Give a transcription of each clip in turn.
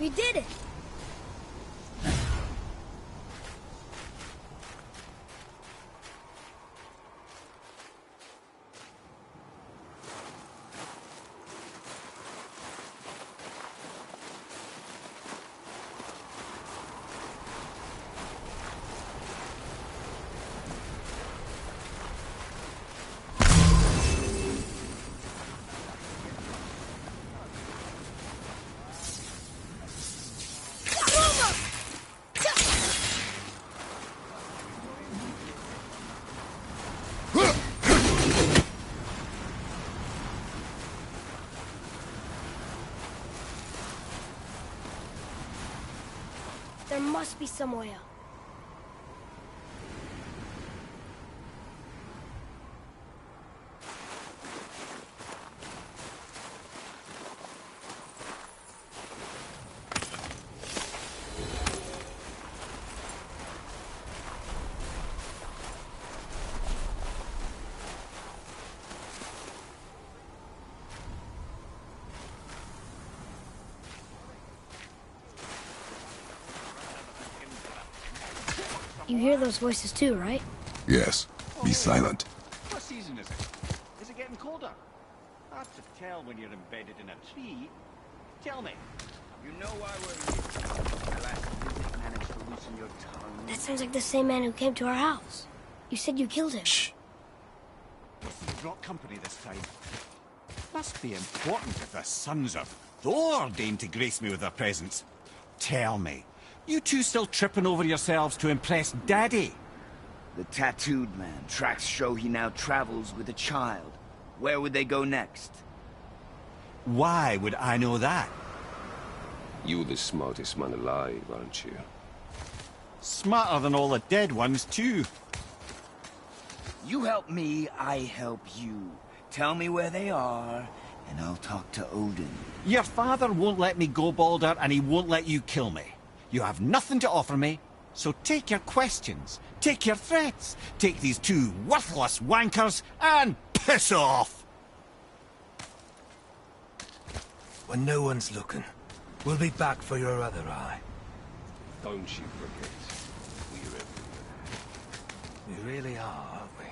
We did it! There must be some way up. You hear those voices too, right? Yes. Be silent. What season is it? Is it getting colder? Hard to tell when you're embedded in a tree. Tell me. You know why we're here. The last visit managed to loosen your tongue. That sounds like the same man who came to our house. You said you killed him. Shh. You've brought company this time. Must be important if the sons of Thor deign to grace me with their presence. Tell me, you two still tripping over yourselves to impress Daddy? The tattooed man. Tracks show he now travels with a child. Where would they go next? Why would I know that? You're the smartest man alive, aren't you? Smarter than all the dead ones, too. You help me, I help you. Tell me where they are, and I'll talk to Odin. Your father won't let me go, Balder, and he won't let you kill me. You have nothing to offer me, so take your questions, take your threats, take these two worthless wankers, and piss off! When no one's looking, we'll be back for your other eye. Don't you forget, we're everywhere. We really are, aren't we?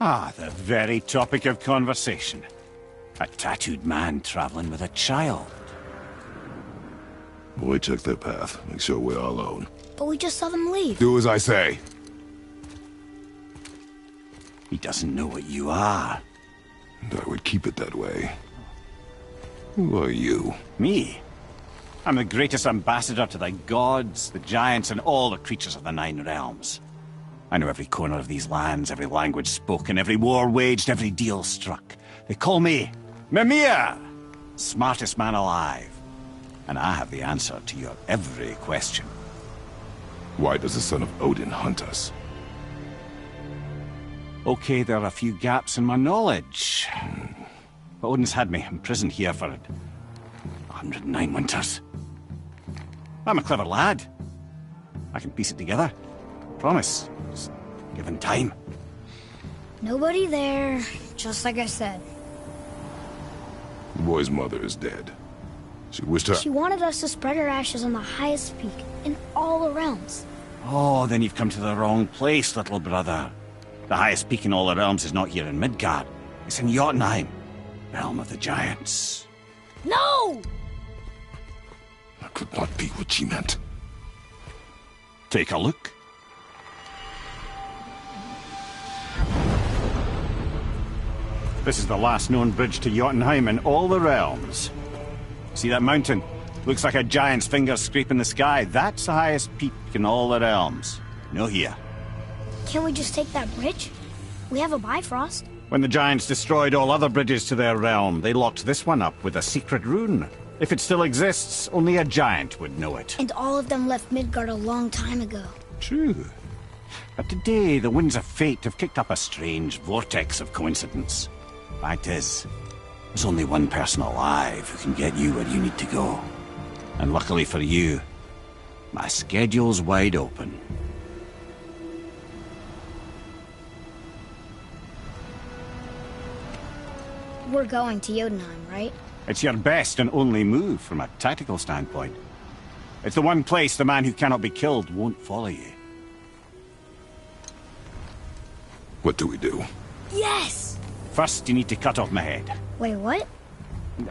Ah, the very topic of conversation. A tattooed man traveling with a child. Boy, check their path. Make sure we're all alone. But we just saw them leave. Do as I say. He doesn't know what you are. And I would keep it that way. Who are you? Me? I'm the greatest ambassador to the gods, the giants, and all the creatures of the Nine Realms. I know every corner of these lands, every language spoken, every war waged, every deal struck. They call me Mimir, smartest man alive. And I have the answer to your every question. Why does the son of Odin hunt us? Okay, there are a few gaps in my knowledge. But Odin's had me imprisoned here for 109 winters. I'm a clever lad. I can piece it together. Promise. Just given time. Nobody there, just like I said. The boy's mother is dead. She wished her... She wanted us to spread her ashes on the highest peak in all the realms. Oh, then you've come to the wrong place, little brother. The highest peak in all the realms is not here in Midgard. It's in Jotunheim, realm of the giants. No! That could not be what she meant. Take a look. This is the last known bridge to Jotunheim in all the realms. See that mountain? Looks like a giant's finger scraping the sky. That's the highest peak in all the realms. No here. Can't we just take that bridge? We have a Bifrost. When the giants destroyed all other bridges to their realm, they locked this one up with a secret rune. If it still exists, only a giant would know it. And all of them left Midgard a long time ago. True. But today, the winds of fate have kicked up a strange vortex of coincidence. Fact is, there's only one person alive who can get you where you need to go. And luckily for you, my schedule's wide open. We're going to Jotunheim, right? It's your best and only move from a tactical standpoint. It's the one place the man who cannot be killed won't follow you. What do we do? Yes! First, you need to cut off my head. Wait, what?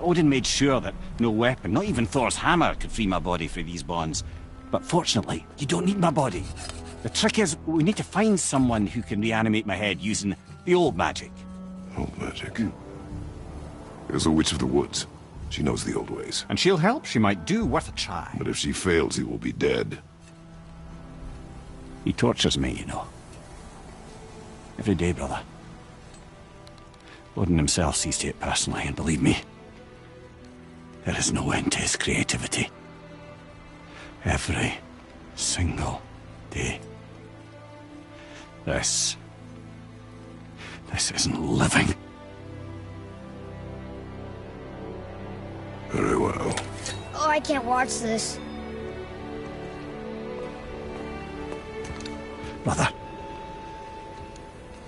Odin made sure that no weapon, not even Thor's hammer, could free my body from these bonds. But fortunately, you don't need my body. The trick is, we need to find someone who can reanimate my head using the old magic. Old magic. There's a witch of the woods. She knows the old ways. And she'll help. She might do worth a try. But if she fails, he will be dead. He tortures me, you know. Every day, brother. Odin himself sees to it personally, and believe me, there is no end to his creativity. Every single day. This isn't living. Very well. Oh, I can't watch this. Brother,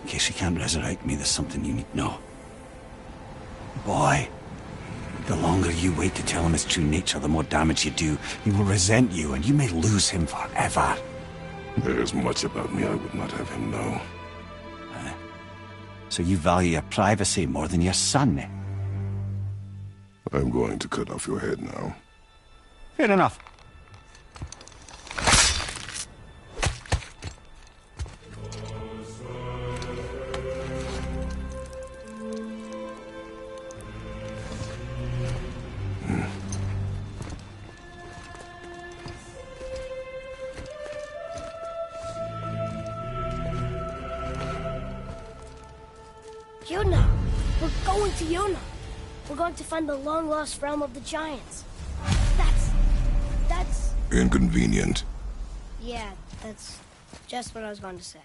in case you can't resurrect me, there's something you need to know. Boy, the longer you wait to tell him his true nature, the more damage you do. He will resent you, and you may lose him forever. There's much about me I would not have him know. So you value your privacy more than your son, eh? I'm going to cut off your head now. Fair enough. Yona! We're going to Yona! We're going to find the long-lost realm of the giants. That's... Inconvenient. Yeah, that's just what I was going to say.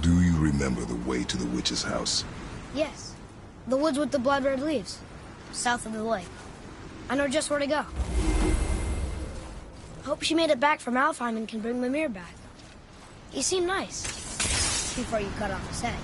Do you remember the way to the witch's house? Yes. The woods with the blood-red leaves. South of the lake. I know just where to go. Hope she made it back from Alfheim and can bring Mimir back. He seemed nice. Before you cut off his head.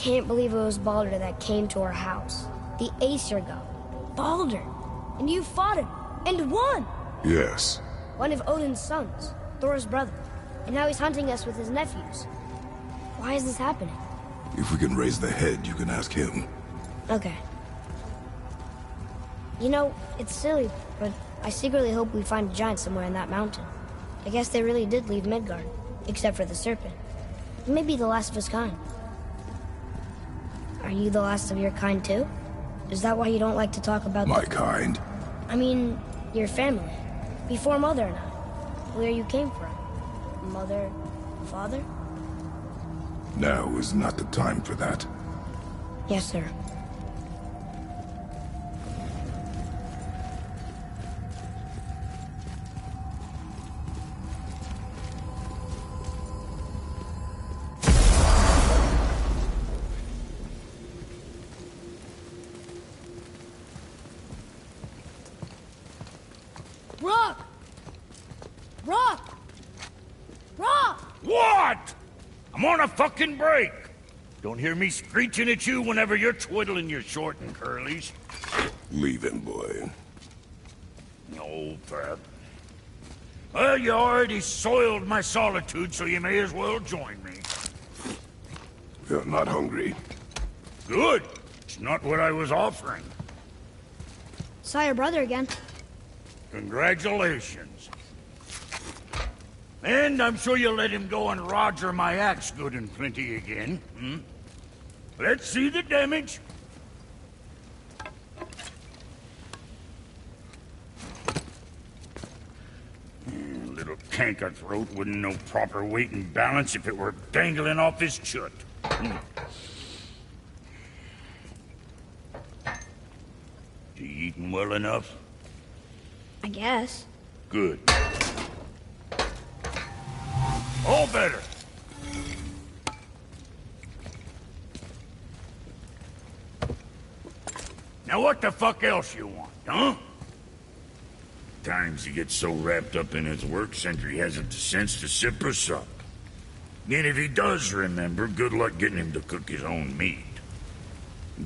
can't believe it was Baldur that came to our house. The Aesir god. Baldur. And you fought him. And won! Yes. One of Odin's sons. Thor's brother. And now he's hunting us with his nephews. Why is this happening? If we can raise the head, you can ask him. Okay. You know, it's silly, but I secretly hope we find a giant somewhere in that mountain. I guess they really did leave Midgard, except for the serpent. Maybe the last of his kind. Are you the last of your kind too? Is that why you don't like to talk about My kind? I mean, your family. Before Mother and I. Where you came from. Mother, father? Now is not the time for that. Yes, sir. Rock! Rock! Rock! What? I'm on a fucking break. Don't hear me screeching at you whenever you're twiddling your short and curlies. Leave him, boy. No, Pat. Well, you already soiled my solitude, so you may as well join me. You're not hungry. Good. It's not what I was offering. Saw your brother again. Congratulations. And I'm sure you'll let him go and Roger my axe good and plenty again, hmm? Let's see the damage. Little canker throat wouldn't know proper weight and balance if it were dangling off his chut. You eating well enough? I guess. Good. All better. Now what the fuck else you want, huh? Times he gets so wrapped up in his work, Sentry hasn't the sense to sip or sup. And if he does remember, good luck getting him to cook his own meat.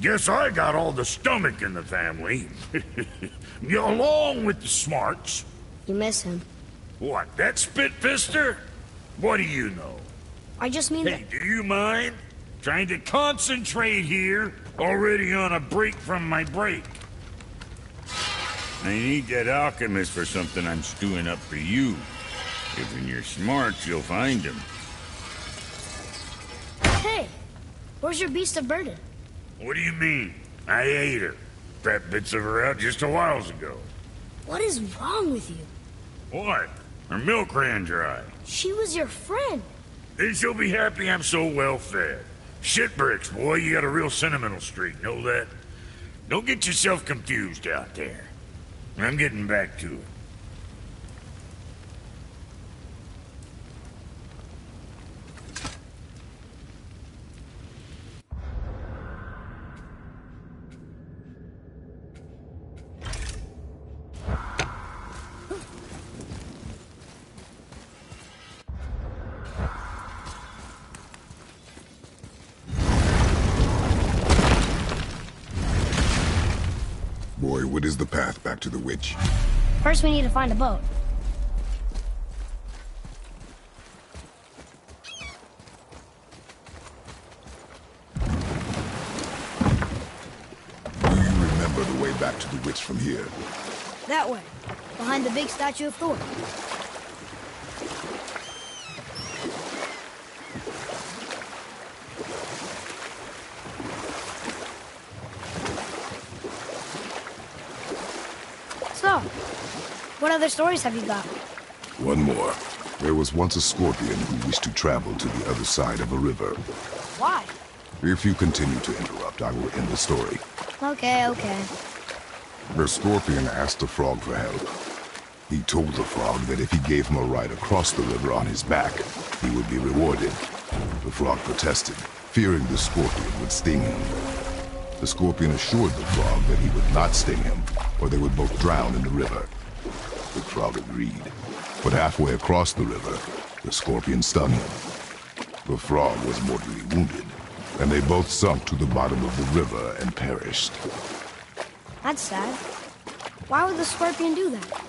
Guess I got all the stomach in the family. Along with the smarts. You miss him. What, that spit-fister? What do you know? I just mean Hey, do you mind? Trying to concentrate here, already on a break from my break. I need that alchemist for something I'm stewing up for you. If in your smarts, you'll find him. Hey! Where's your beast of burden? What do you mean? I ate her. Fat bits of her out just a while ago. What is wrong with you? What? Her milk ran dry. She was your friend. Then she'll be happy I'm so well fed. Shit bricks, boy, you got a real sentimental streak, know that? Don't get yourself confused out there. I'm getting back to it. Boy, what is the path back to the witch? First we need to find a boat. Do you remember the way back to the witch from here? That way. Behind the big statue of Thor. So, what other stories have you got? One more. There was once a scorpion who wished to travel to the other side of a river. Why? If you continue to interrupt, I will end the story. Okay. The scorpion asked the frog for help. He told the frog that if he gave him a ride across the river on his back, he would be rewarded. The frog protested, fearing the scorpion would sting him. The scorpion assured the frog that he would not sting him, or they would both drown in the river. The frog agreed, but halfway across the river, the scorpion stung him. The frog was mortally wounded, and they both sunk to the bottom of the river and perished. That's sad. Why would the scorpion do that?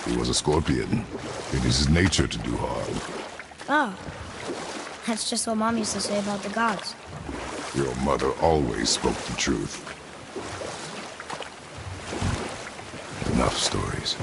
He was a scorpion. It is his nature to do harm. Oh. That's just what Mom used to say about the gods. Your mother always spoke the truth. Enough stories.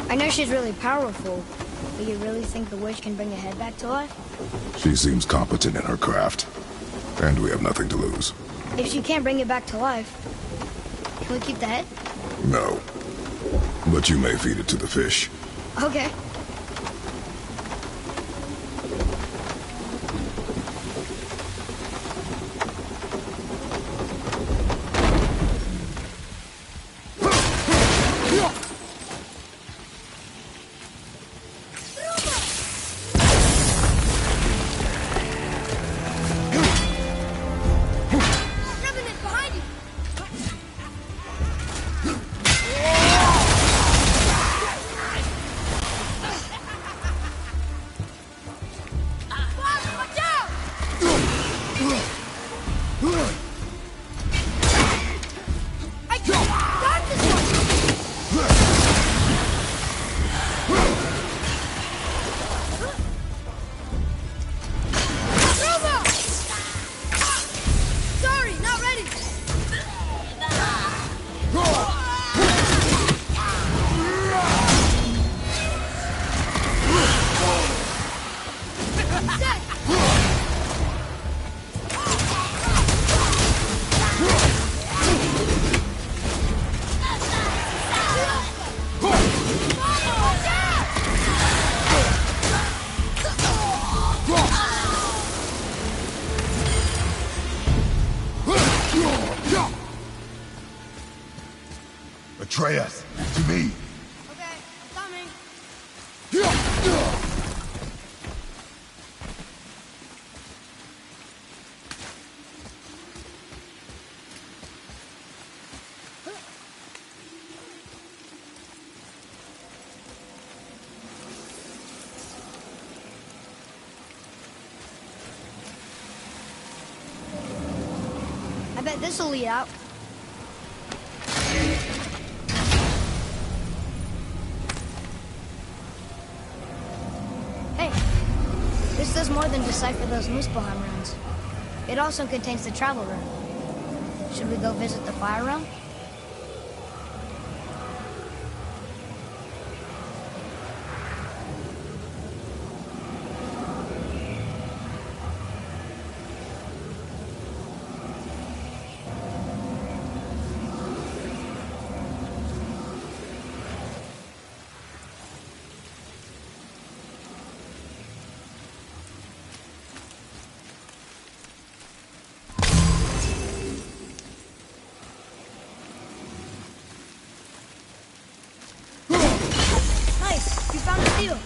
I know she's really powerful, but you really think the witch can bring a head back to life? She seems competent in her craft, and we have nothing to lose. If she can't bring it back to life, can we keep the head? No. But you may feed it to the fish. Okay. Atreus, to me. Okay, coming. I bet this'll lead out. Hey, this does more than decipher those Muspelheim runes. It also contains the travel rune. Should we go visit the fire realm? Nice, you found a seal.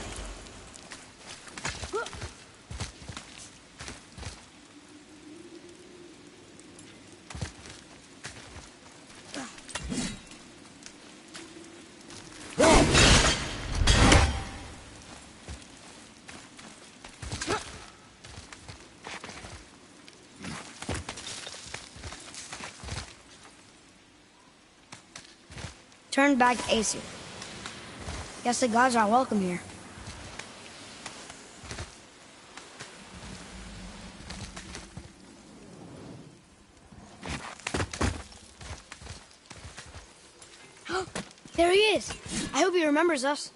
Turn back Aesir. Guess the gods are welcome here. There he is. I hope he remembers us.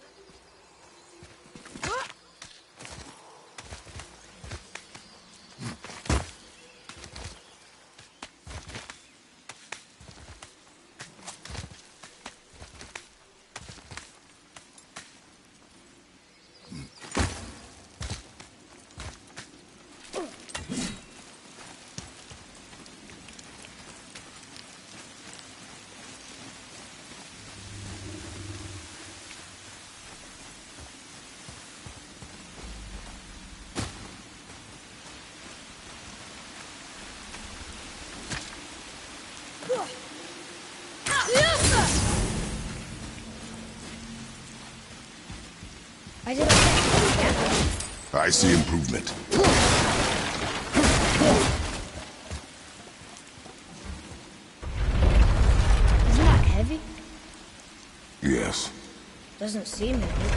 I did okay. I see improvement. Isn't that heavy? Yes. Doesn't seem heavy.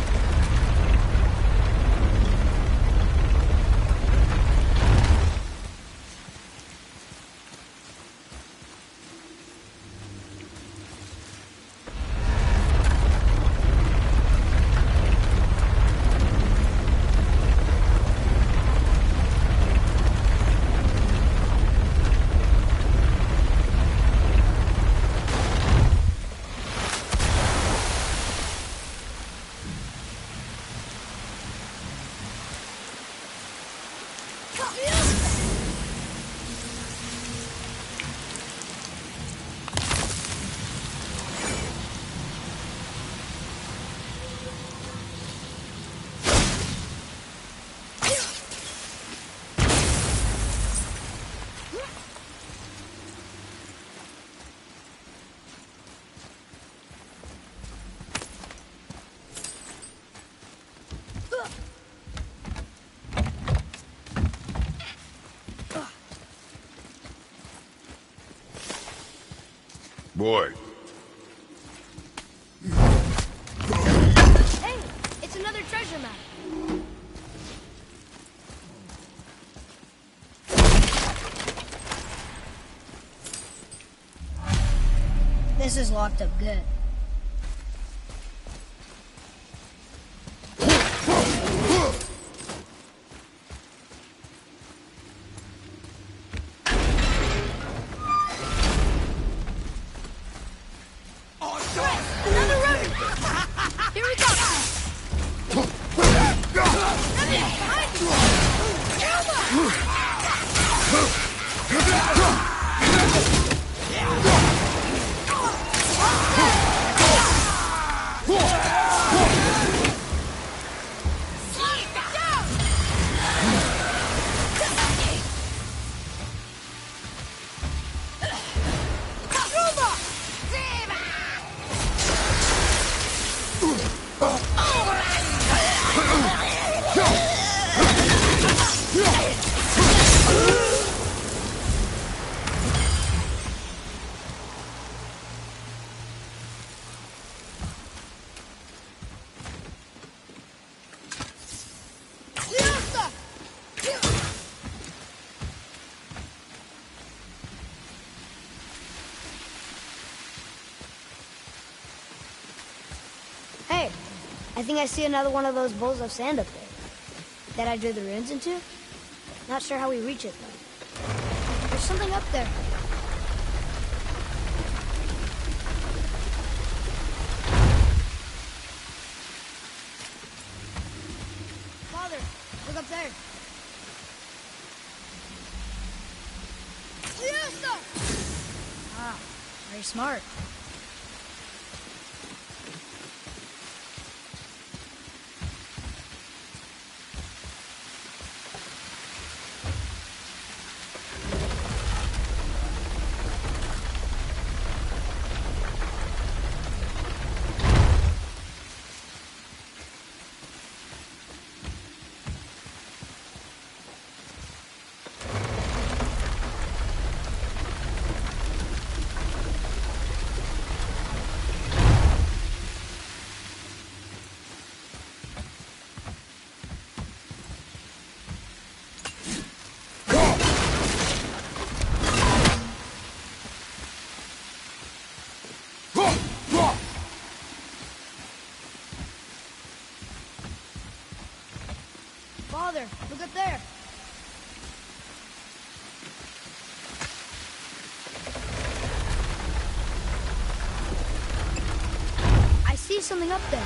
Boy. Hey, it's another treasure map. This is locked up good. Hey, I think I see another one of those bowls of sand up there. That I drew the runes into? Not sure how we reach it, though. There's something up there. Father, look up there. Ah, very smart. Father, look up there. I see something up there.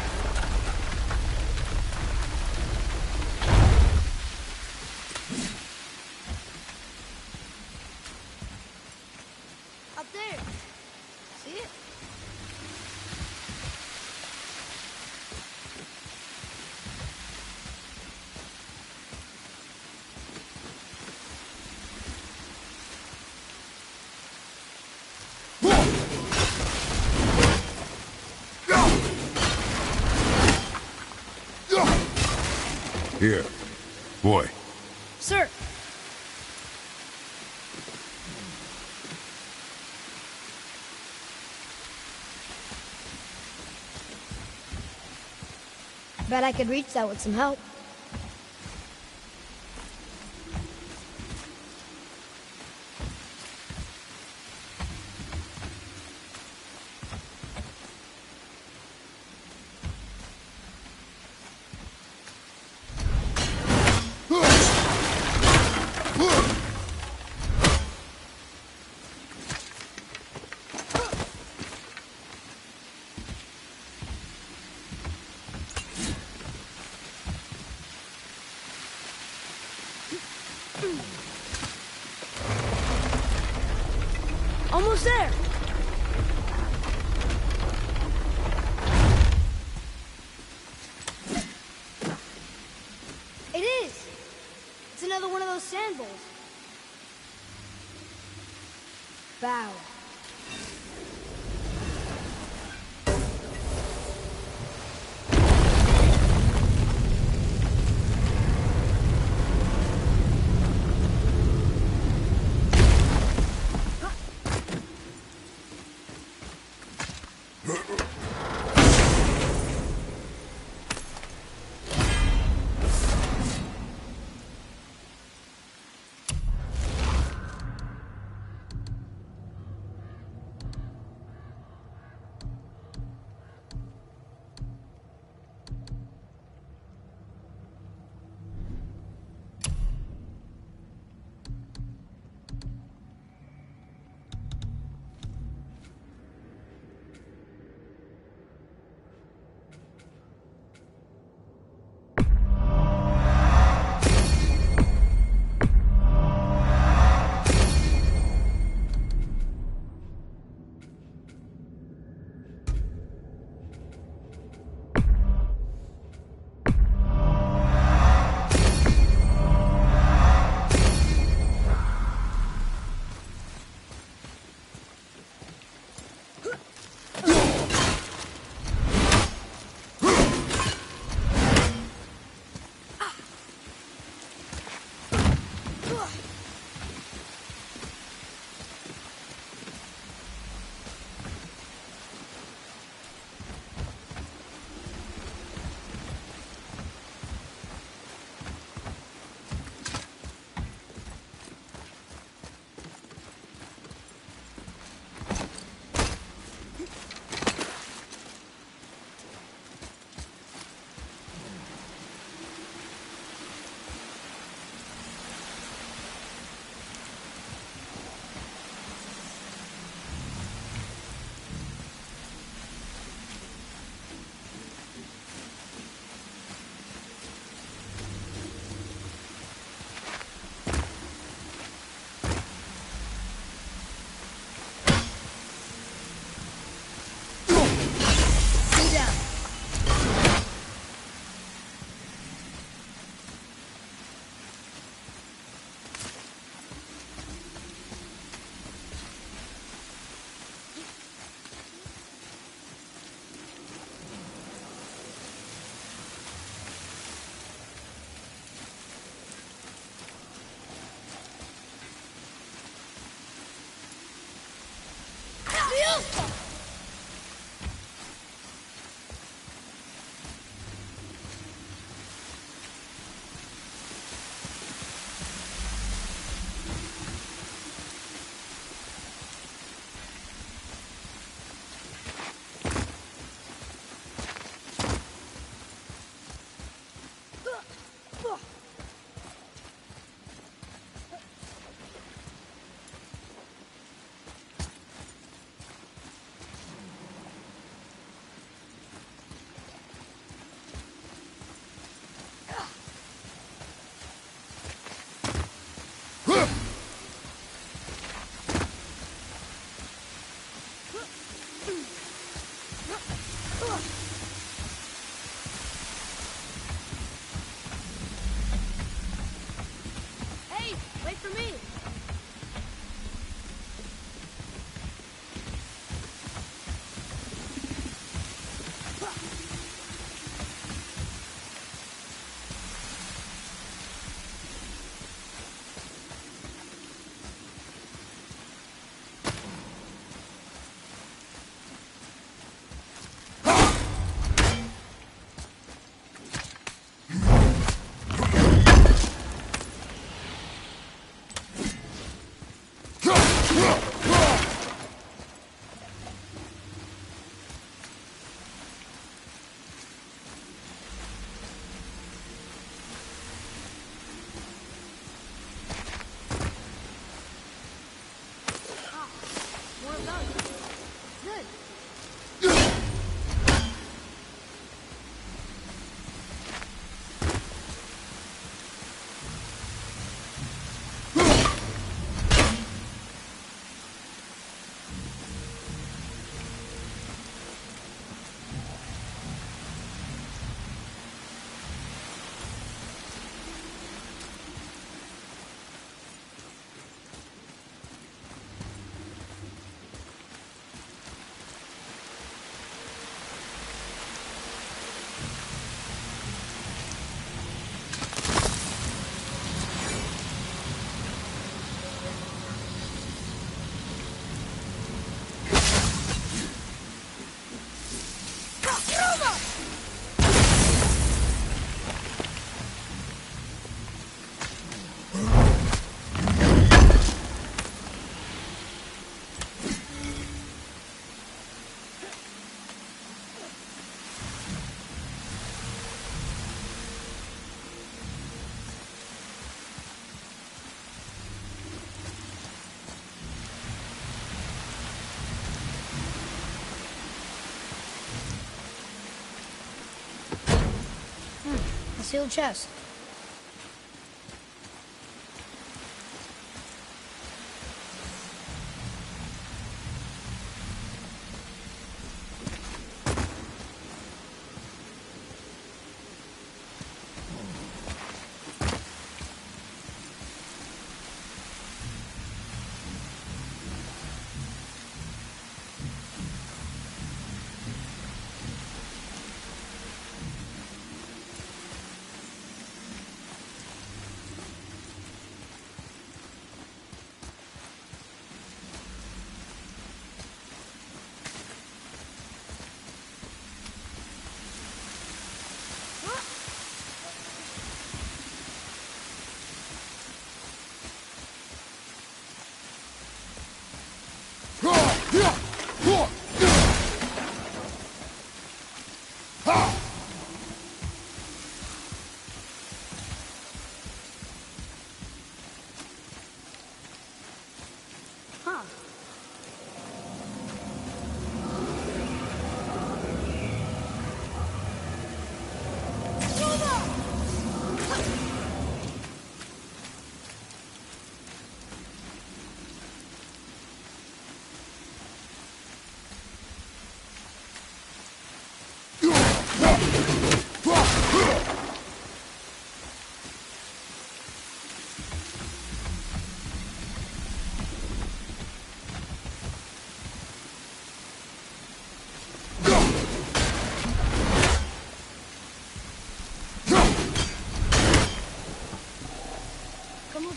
Up there. See it? Here. Boy. Sir. Bet I could reach that with some help. Almost there. It is. It's another one of those sand bowls. Bow. Wait for me! A sealed chest.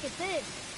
Look at this.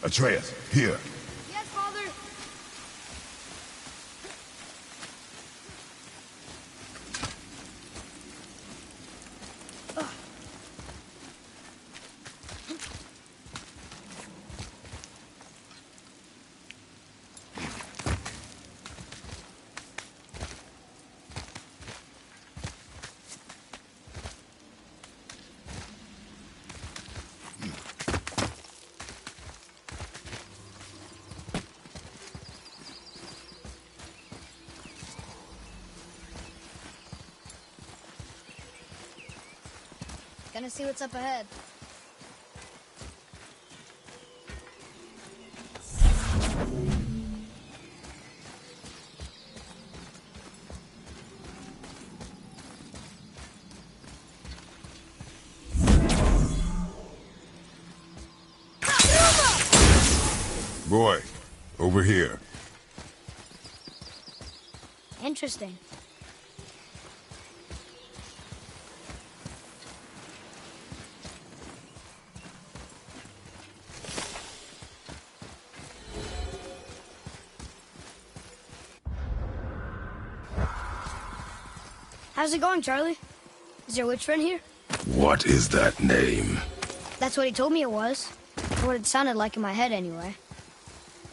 Atreus, here. Yes, Father. Gonna see what's up ahead. Boy, over here. Interesting. How's it going, Charlie? Is your witch friend here? What is that name? That's what he told me it was. Or what it sounded like in my head, anyway.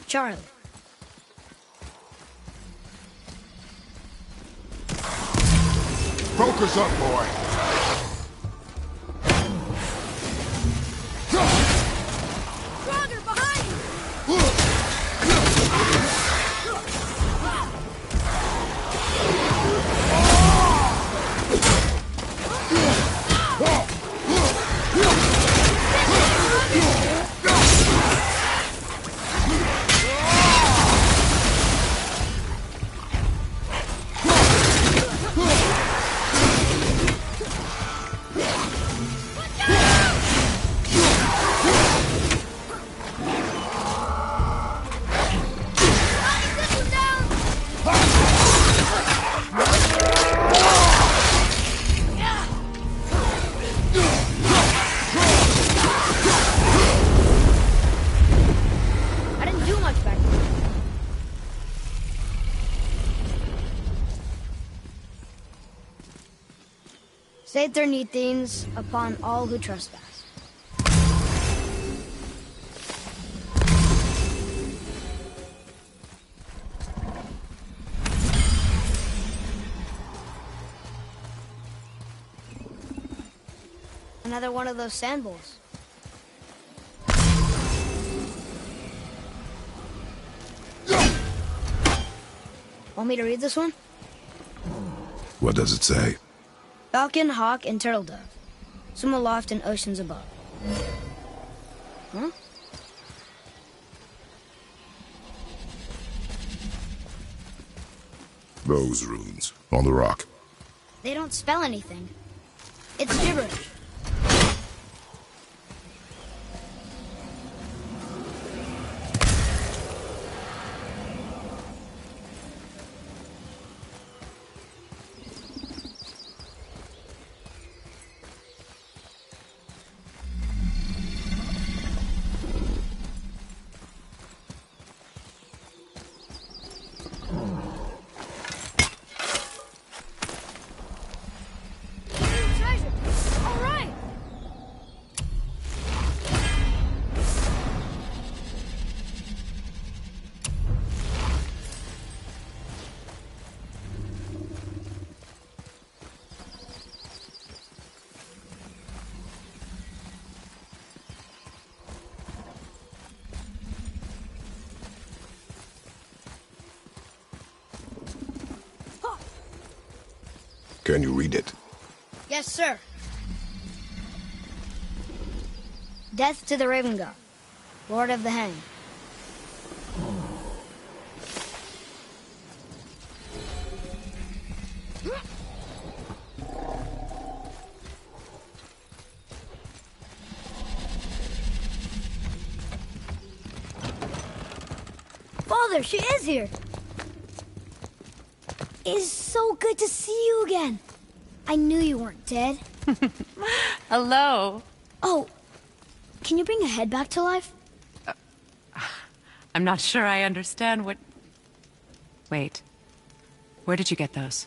Charlie. Focus up, boy. Brother, behind you! Save their neat things upon all who trespass. Another one of those sand bowls. Want me to read this one? What does it say? Falcon, hawk, and turtle dove. Swim aloft in oceans above. Huh? Those runes on the rock. They don't spell anything. It's gibberish. Can you read it? Yes, sir. Death to the Raven God, Lord of the Hang. Father, she is here. It's so good to see you again. I knew you weren't dead. Hello. Oh, can you bring a head back to life? I'm not sure I understand what... Wait. Where did you get those?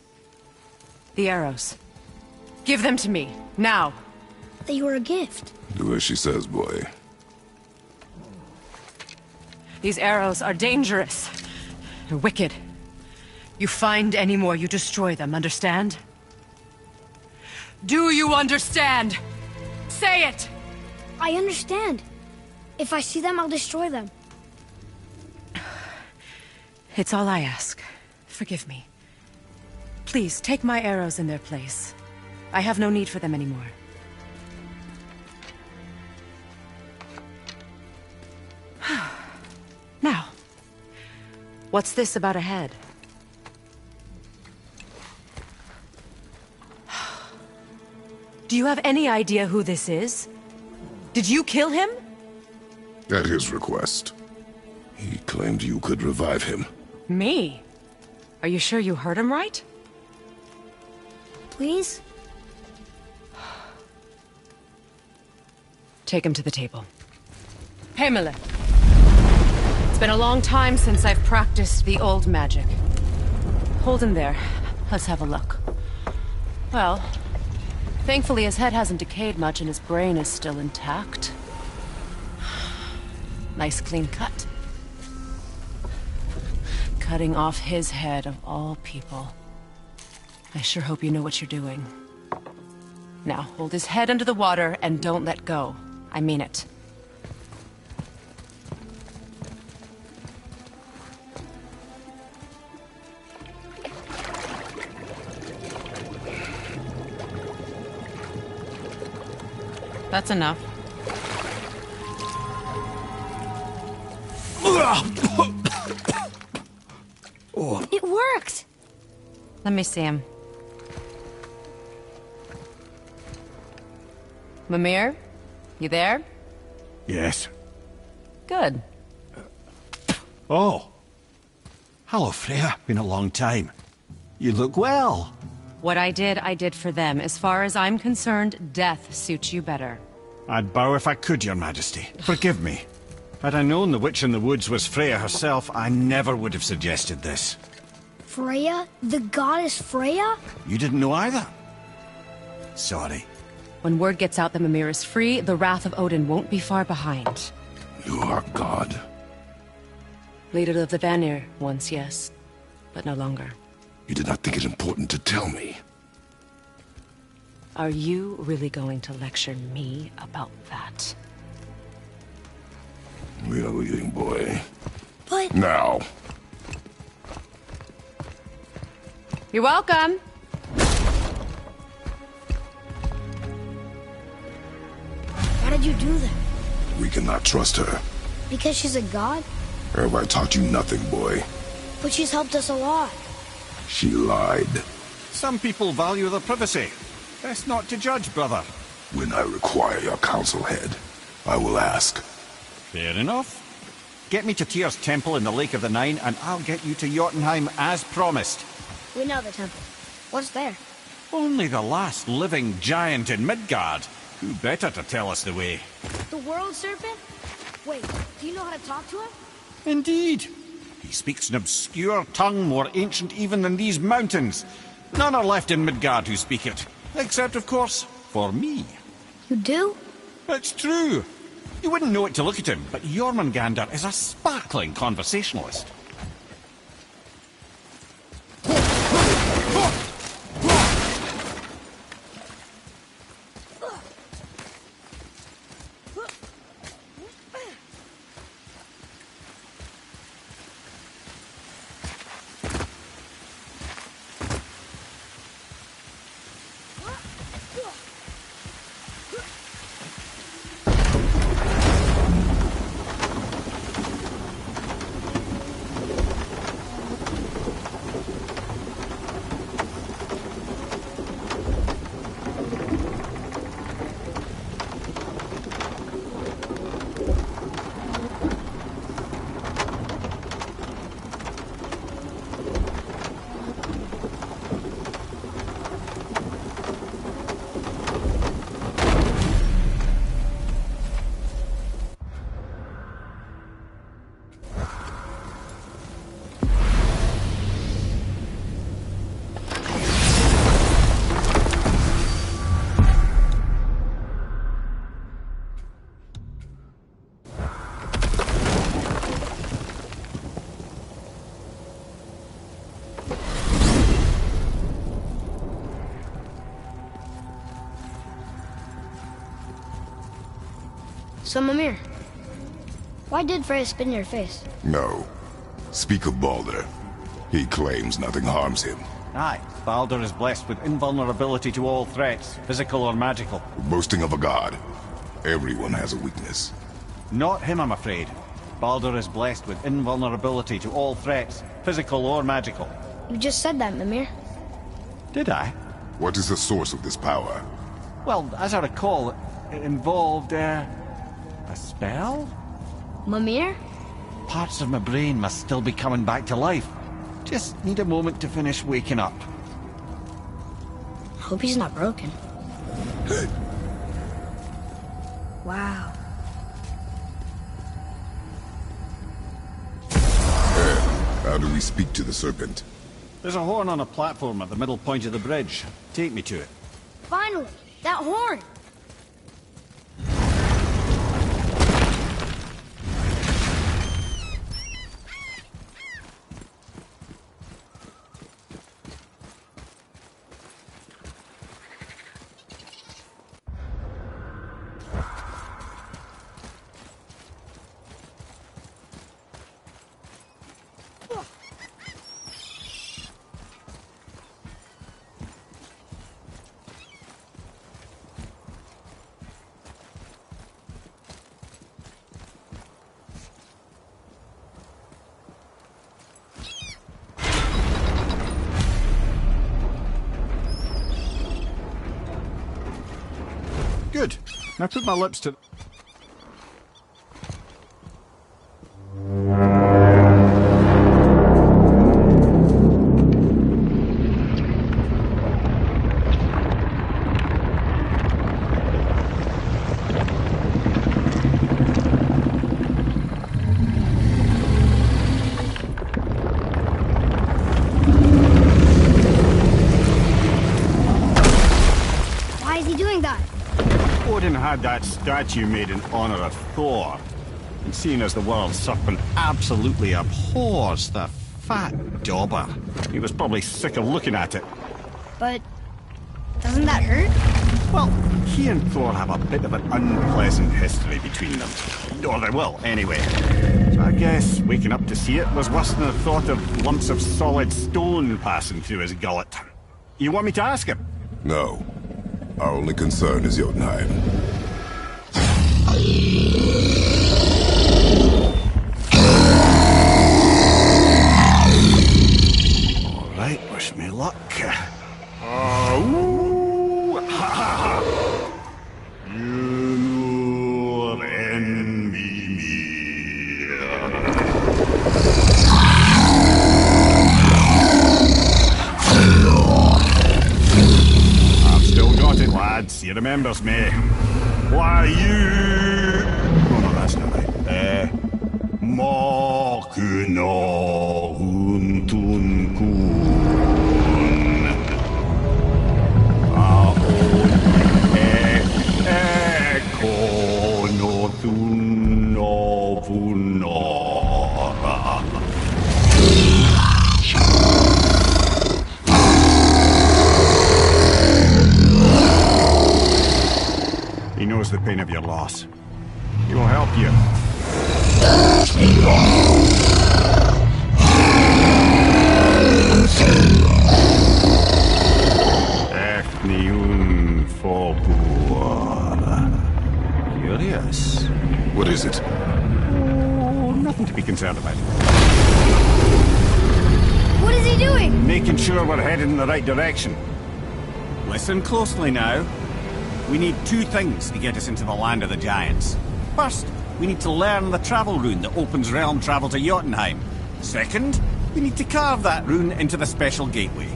The arrows. Give them to me, now. They were a gift. Do as she says, boy. These arrows are dangerous. They're wicked. You find any more, you destroy them, understand? Do you understand? Say it! I understand. If I see them, I'll destroy them. It's all I ask. Forgive me. Please, take my arrows in their place. I have no need for them anymore. Now, what's this about a head? Do you have any idea who this is? Did you kill him? At his request. He claimed you could revive him. Me? Are you sure you heard him right? Please? Take him to the table. Pamela. It's been a long time since I've practiced the old magic. Hold him there. Let's have a look. Well, thankfully his head hasn't decayed much and his brain is still intact. Nice clean cut. Cutting off his head of all people. I sure hope you know what you're doing. Now, hold his head under the water and don't let go. I mean it. That's enough. It worked! Let me see him. Mimir? You there? Yes. Good. Oh. Hello, Freya. Been a long time. You look well. What I did for them. As far as I'm concerned, death suits you better. I'd bow if I could, Your Majesty. Forgive me. Had I known the witch in the woods was Freya herself, I never would have suggested this. Freya? The goddess Freya? You didn't know either? Sorry. When word gets out that Mimir is free, the wrath of Odin won't be far behind. You are God. Leader of the Vanir, once, yes. But no longer. You did not think it important to tell me. Are you really going to lecture me about that? We are leaving, boy. But... Now. You're welcome. How did you do that? We cannot trust her. Because she's a god? Have I taught you nothing, boy? But she's helped us a lot. She lied. Some people value their privacy. Best not to judge, brother. When I require your council head, I will ask. Fair enough. Get me to Tyr's temple in the Lake of the Nine, and I'll get you to Jotunheim as promised. We know the temple. What's there? Only the last living giant in Midgard. Who better to tell us the way? The World Serpent? Wait, do you know how to talk to him? Indeed. He speaks an obscure tongue more ancient even than these mountains. None are left in Midgard who speak it. Except, of course, for me. You do? It's true. You wouldn't know it to look at him, but Jormungandr is a sparkling conversationalist. So, Mimir, why did Freya spit in your face? No. Speak of Baldur. He claims nothing harms him. Aye, Baldur is blessed with invulnerability to all threats, physical or magical. Boasting of a god. Everyone has a weakness. Not him, I'm afraid. Baldur is blessed with invulnerability to all threats, physical or magical. You just said that, Mimir. Did I? What is the source of this power? Well, as I recall, it involved, a spell? Mimir? Parts of my brain must still be coming back to life. Just need a moment to finish waking up. Hope he's not broken. Wow. How do we speak to the serpent? There's a horn on a platform at the middle point of the bridge. Take me to it. Finally! That horn! Good. Now put my lips to... Why is he doing that? Odin had that statue made in honor of Thor. And seeing as the world serpent absolutely abhors the fat dauber, he was probably sick of looking at it. But doesn't that hurt? Well, he and Thor have a bit of an unpleasant history between them. Or they will, anyway. So I guess waking up to see it was worse than the thought of lumps of solid stone passing through his gullet. You want me to ask him? No. Our only concern is Jotunheim. All right, wish me luck. Ooh, ha, ha, ha. You envy me. I've still got it, lads. He remembers me. Why you... Oh, no, that's not right. Makuna huntun kun. Ekono tunno vunora. He knows the pain of your loss. He will help you. Efniun Fobuar. Curious. What is it? Oh, nothing to be concerned about. What is he doing? Making sure we're headed in the right direction. Listen closely now. We need two things to get us into the land of the giants. First, we need to learn the travel rune that opens realm travel to Jotunheim. Second, we need to carve that rune into the special gateway.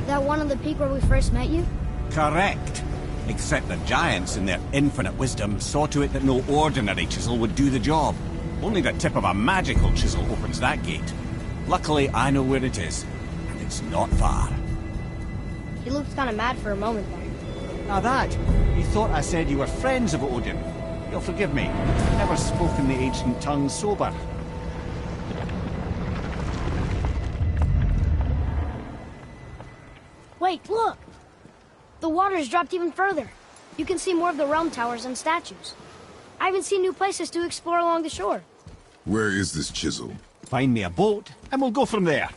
That one on the peak where we first met you? Correct. Except the giants, in their infinite wisdom, saw to it that no ordinary chisel would do the job. Only the tip of a magical chisel opens that gate. Luckily, I know where it is, and it's not far. He looked kind of mad for a moment there. Now that, you thought I said you were friends of Odin. You'll forgive me. Never spoken the ancient tongue sober. Wait, look! The water's dropped even further. You can see more of the realm towers and statues. I haven't seen new places to explore along the shore. Where is this chisel? Find me a boat, and we'll go from there.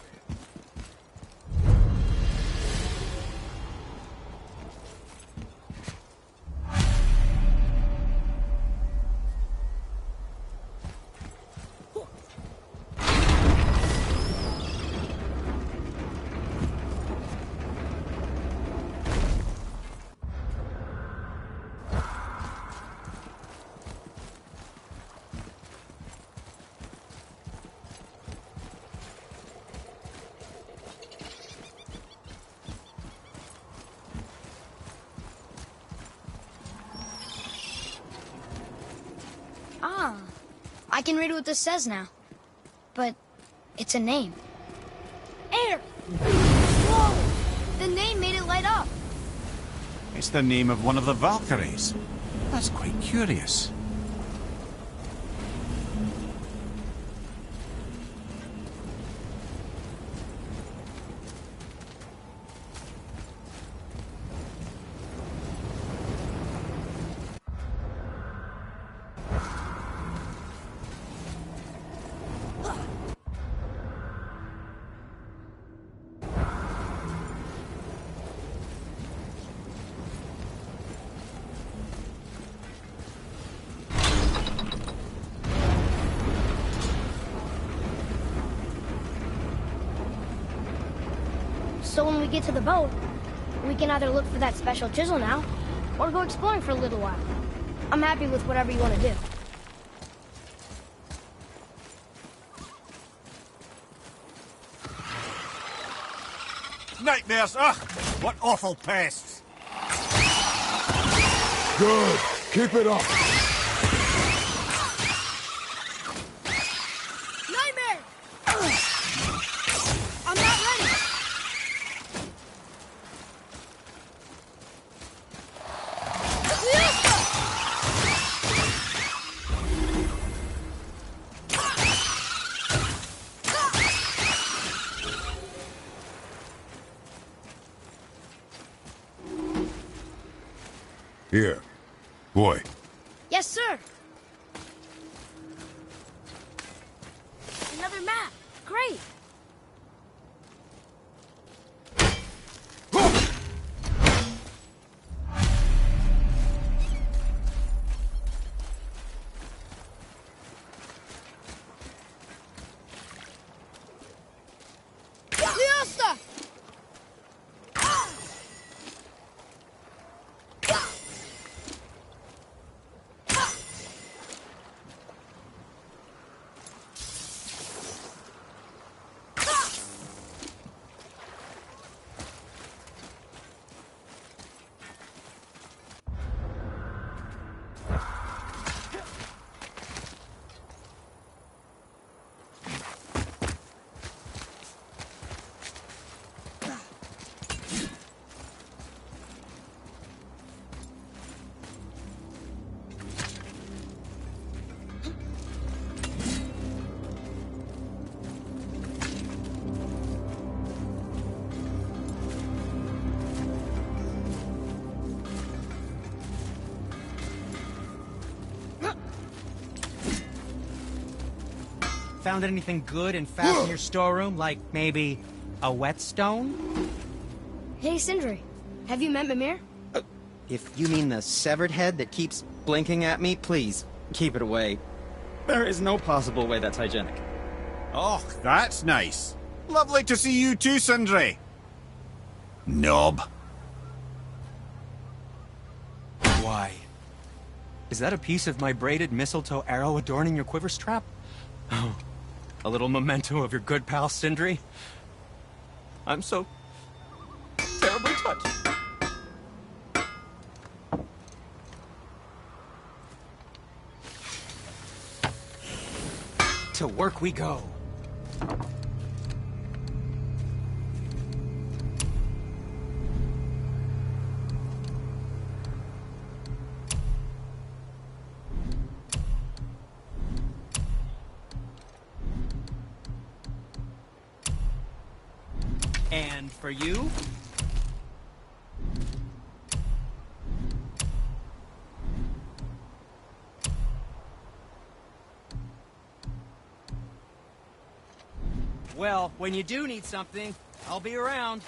Ah, I can read what this says now. But it's a name. Air! Whoa! The name made it light up. It's the name of one of the Valkyries. That's quite curious. So when we get to the boat, we can either look for that special chisel now, or go exploring for a little while. I'm happy with whatever you want to do. Nightmares! Ugh! What awful pests! Good. Keep it up. Nightmare! I'm not ready! Here. Boy. Yes, sir! Another map! Great! Leosta! Found anything good and fast in your storeroom? Like, maybe, a whetstone? Hey, Sindri. Have you met Mimir? If you mean the severed head that keeps blinking at me, please, keep it away. There is no possible way that's hygienic. Oh, that's nice. Lovely to see you too, Sindri. Knob. Why? Is that a piece of my braided mistletoe arrow adorning your quiver strap? Oh, a little memento of your good pal Sindri? I'm so terribly touched. To work we go. And for you? Well, when you do need something, I'll be around.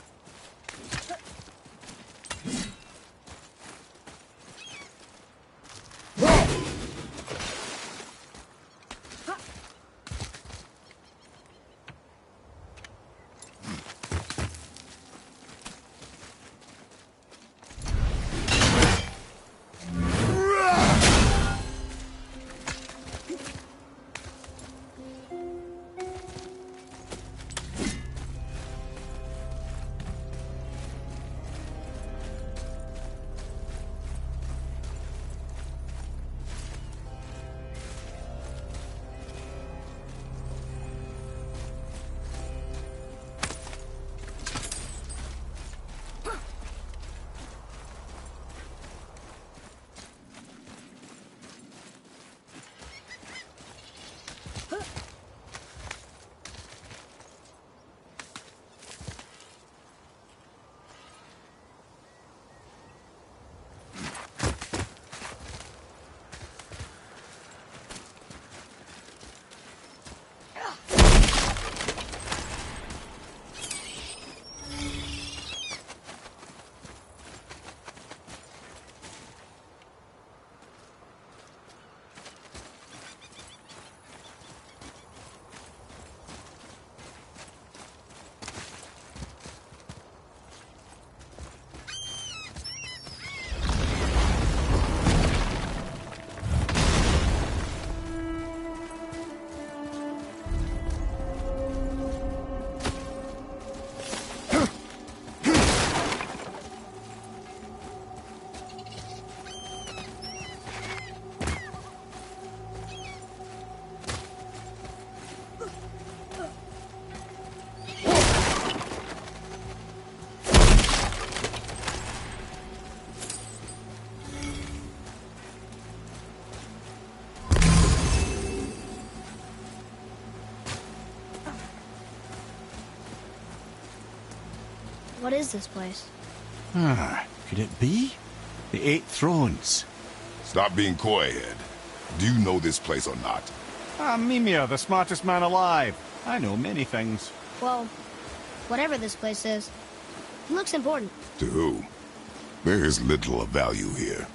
What is this place? Could it be? The Eight Thrones. Stop being coy, Head. Do you know this place or not? Mimir, the smartest man alive. I know many things. Well, whatever this place is, it looks important. To who? There is little of value here.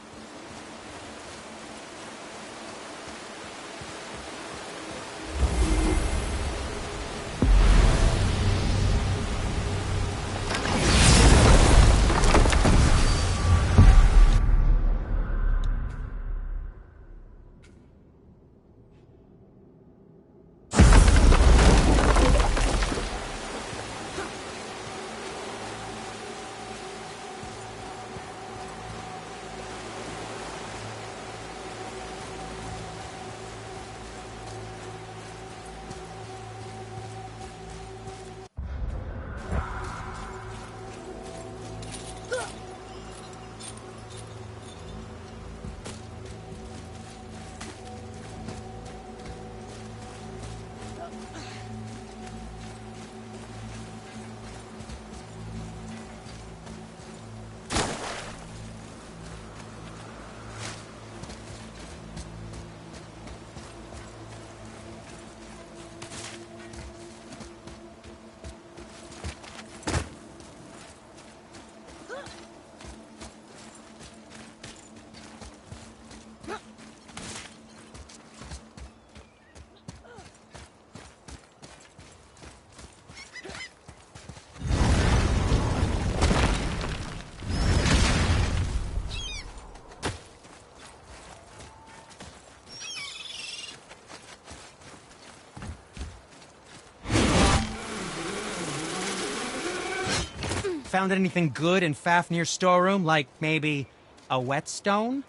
Found anything good in Fafnir's storeroom, like maybe a whetstone?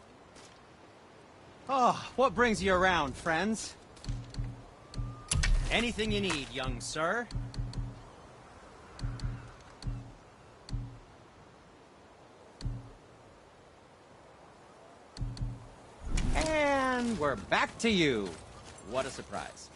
Oh, what brings you around, friends? Anything you need, young sir. And we're back to you. What a surprise.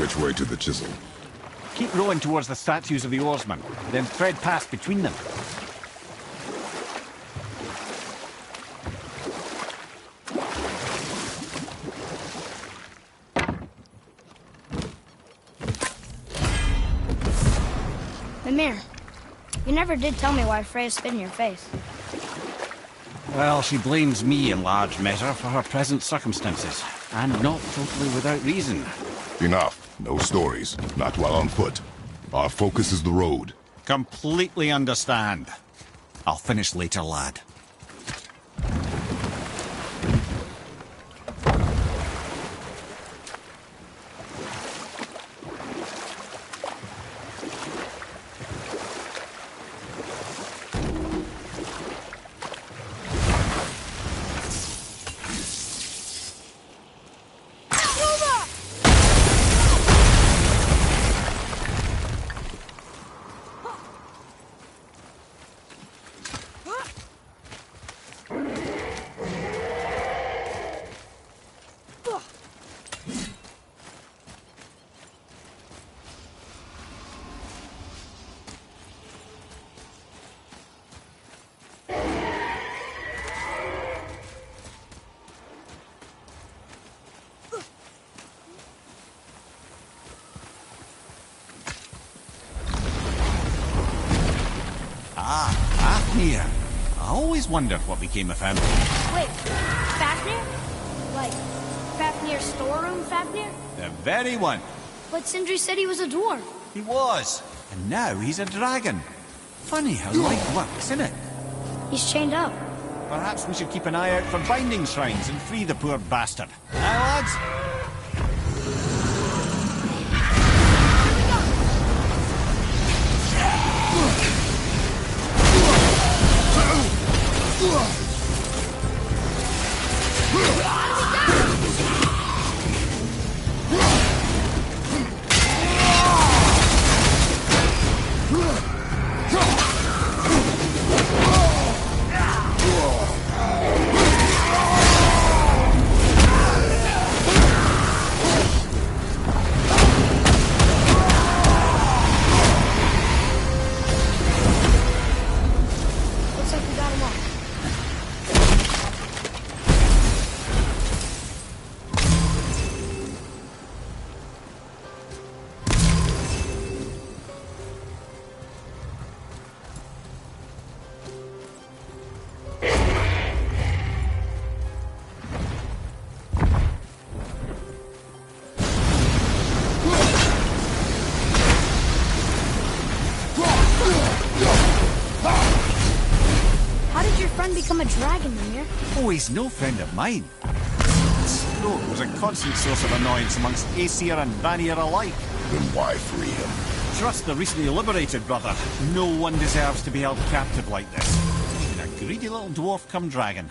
Which way to the chisel? Keep rowing towards the statues of the oarsmen, then thread past between them. Mimir, you never did tell me why Freya spit in your face. Well, she blames me in large measure for her present circumstances, and not totally without reason. Enough. No stories. Not while on foot. Our focus is the road. Completely understand. I'll finish later, lad. Fafnir. I always wondered what became of him. Wait, Fafnir? Like, Fafnir's storeroom Fafnir? The very one. But Sindri said he was a dwarf. He was. And now he's a dragon. Funny how life works, isn't it? He's chained up. Perhaps we should keep an eye out for binding shrines and free the poor bastard. Aye, lads? Looks like we got him all. How did your friend become a dragon, Mimir? Oh, he's no friend of mine. Stroke was a constant source of annoyance amongst Aesir and Vanir alike. Then why free him? Trust the recently liberated, brother. No one deserves to be held captive like this. Even a greedy little dwarf come dragon.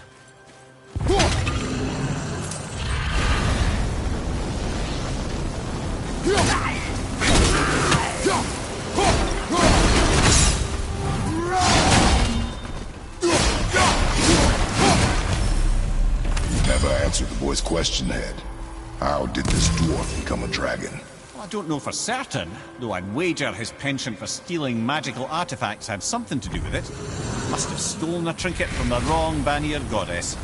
You never answered the boy's question, Head. How did this dwarf become a dragon? Well, I don't know for certain, though I'd wager his penchant for stealing magical artifacts had something to do with it. Must have stolen a trinket from the wrong Vanir goddess.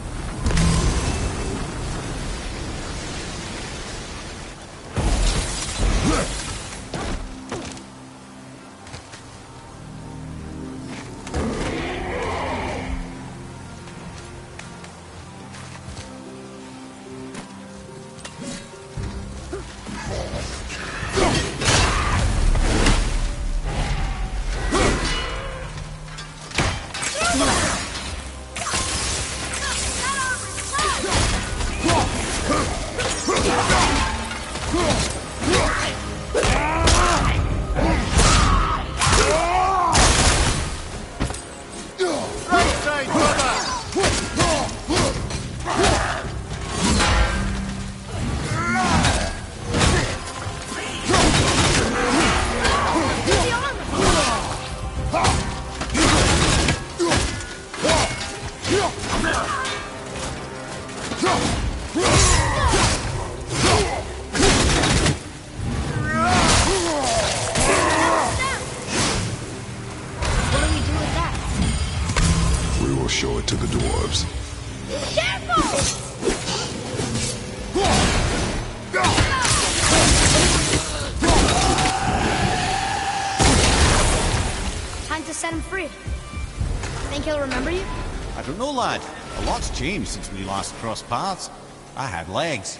remember you? I don't know, lad. A lot's changed since we last crossed paths. I had legs.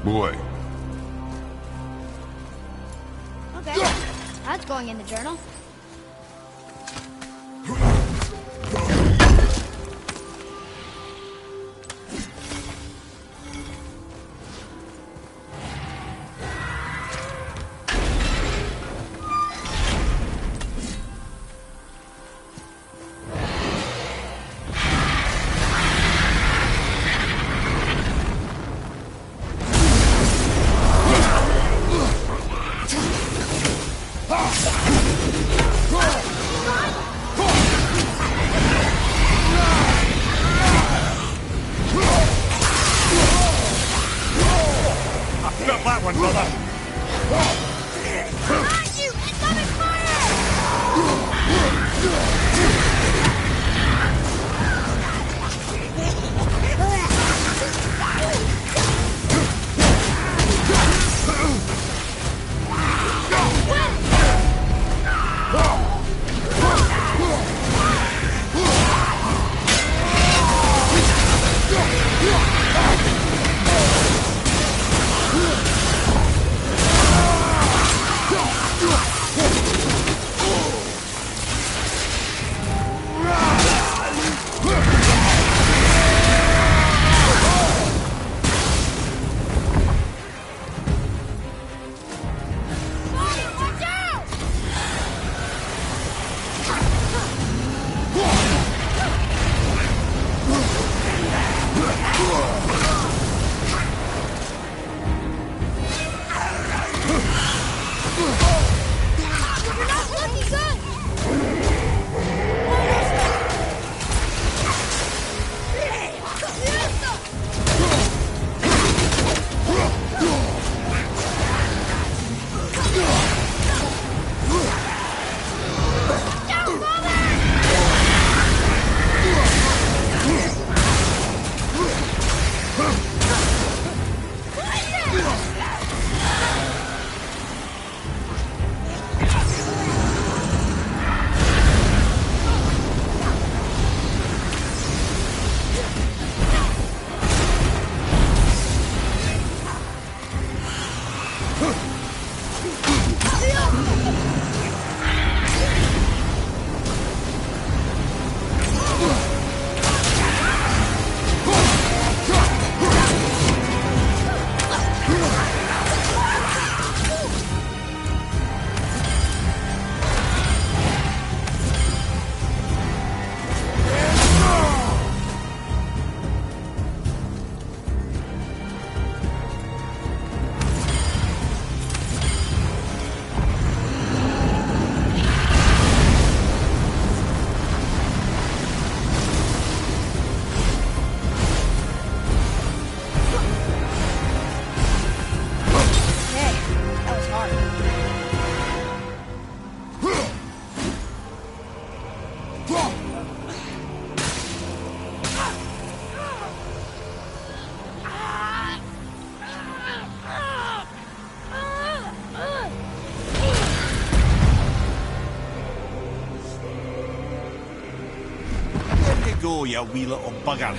Boy. Okay. That's going in the journal. Go, you wee little bugger.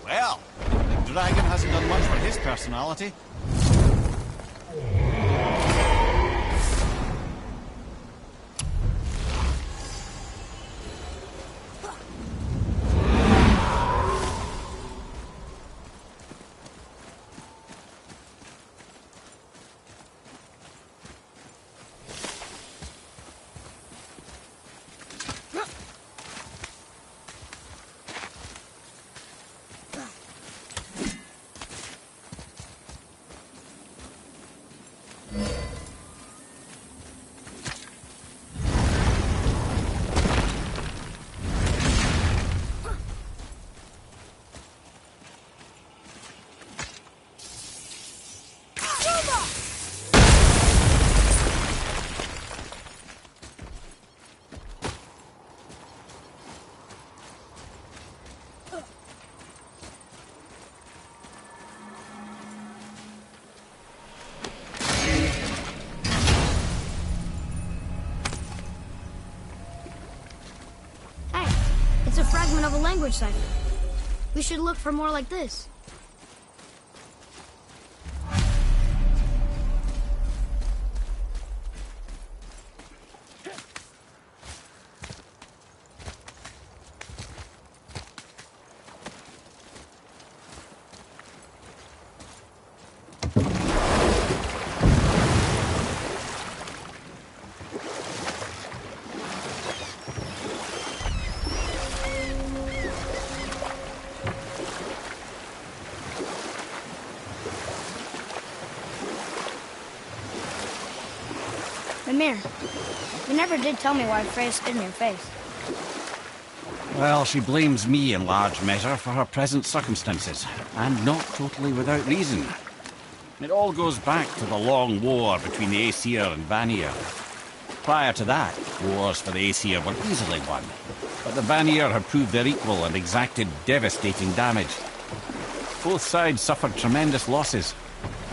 Well, the dragon hasn't done much for his personality. fragment of a language cipher. We should look for more like this. Mimir, you never did tell me why Freya spit in your face. Well, she blames me in large measure for her present circumstances, and not totally without reason. It all goes back to the long war between the Aesir and Vanir. Prior to that, wars for the Aesir were easily won, but the Vanir had proved their equal and exacted devastating damage. Both sides suffered tremendous losses,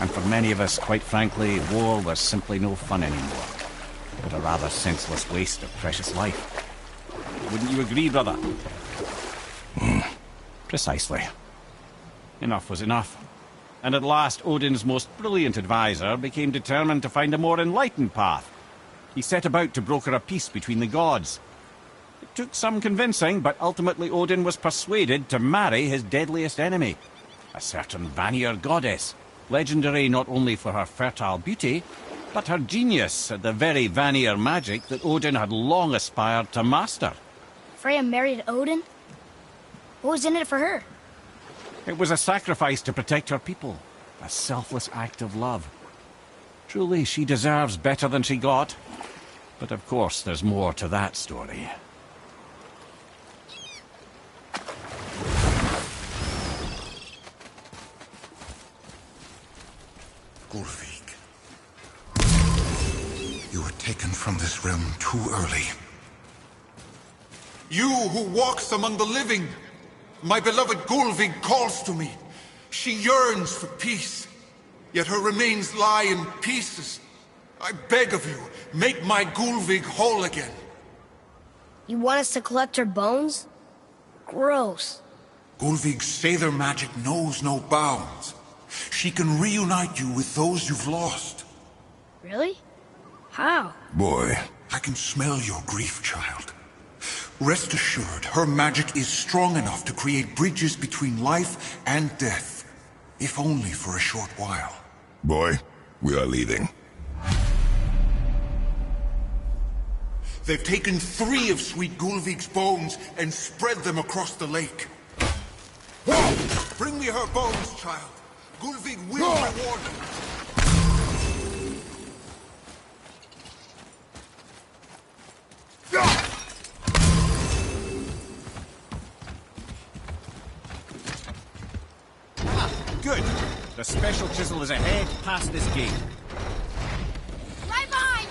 and for many of us, quite frankly, war was simply no fun anymore, but a rather senseless waste of precious life. Wouldn't you agree, brother? Precisely. Enough was enough. And at last, Odin's most brilliant advisor became determined to find a more enlightened path. He set about to broker a peace between the gods. It took some convincing, but ultimately Odin was persuaded to marry his deadliest enemy, a certain Vanir goddess, legendary not only for her fertile beauty, but her genius at the very Vanir magic that Odin had long aspired to master. Freya married Odin? What was in it for her? It was a sacrifice to protect her people, a selfless act of love. Truly, she deserves better than she got. But of course, there's more to that story. Gulvig, you were taken from this realm too early. You who walks among the living, my beloved Gulvig calls to me. She yearns for peace, yet her remains lie in pieces. I beg of you, make my Gulvig whole again. You want us to collect her bones? Gross. Gulvig's Sather magic knows no bounds. She can reunite you with those you've lost. Really? How? Boy. I can smell your grief, child. Rest assured, her magic is strong enough to create bridges between life and death, if only for a short while. Boy, we are leaving. They've taken 3 of Sweet Gulvig's bones and spread them across the lake. Bring me her bones, child. Gulvig will reward you. Good. The special chisel is ahead, past this gate. Right behind!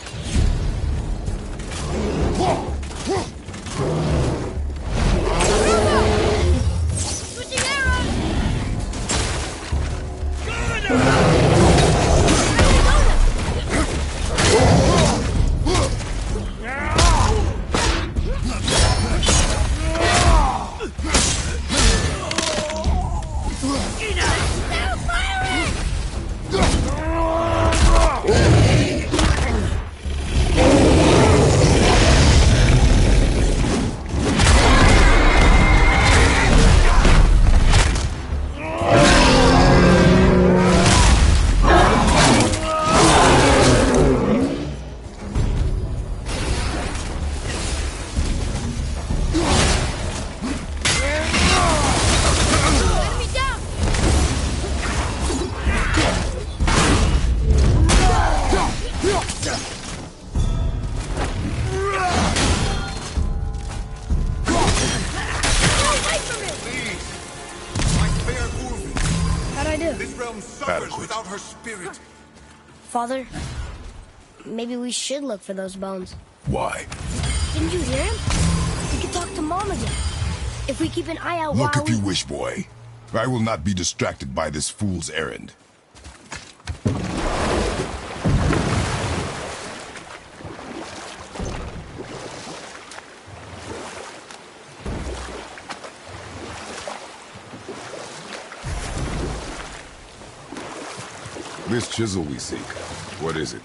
Switching arrows! Without her spirit. Father, maybe we should look for those bones. Why? Didn't you hear him? We could talk to Mom again. If we keep an eye out Look while if you wish, boy. I will not be distracted by this fool's errand. This chisel we seek, what is it?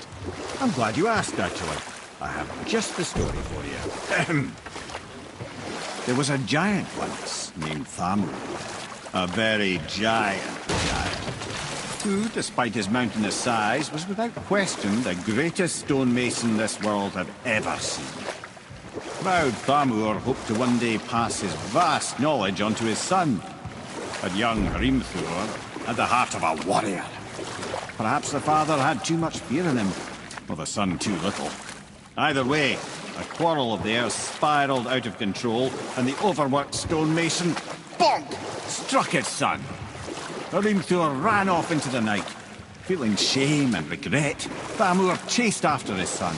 I'm glad you asked, actually. I have just the story for you. There was a giant once, named Thamur. A very giant, who, despite his mountainous size, was without question the greatest stonemason this world had ever seen. Proud Thamur hoped to one day pass his vast knowledge on to his son. But young Hrimthur had the heart of a warrior. Perhaps the father had too much fear in him, or the son too little. Either way, a quarrel of theirs spiraled out of control, and the overworked stonemason, bonk, struck his son. Hrimthur ran off into the night. Feeling shame and regret, Thamur chased after his son,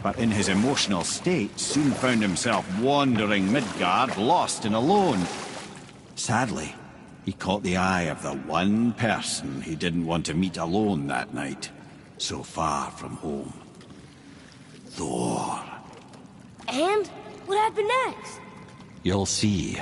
but in his emotional state soon found himself wandering Midgard, lost and alone. Sadly, he caught the eye of the one person he didn't want to meet alone that night, so far from home. Thor. And? What happened next? You'll see.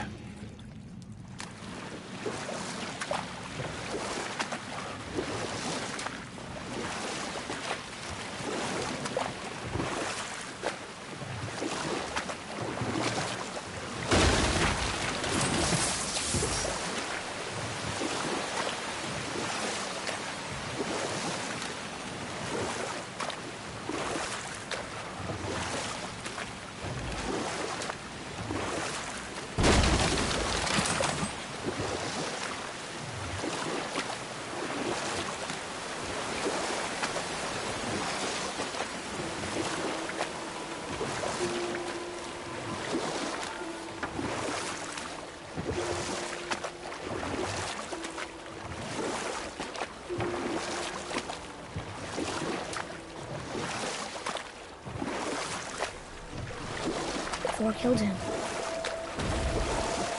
Thor killed him.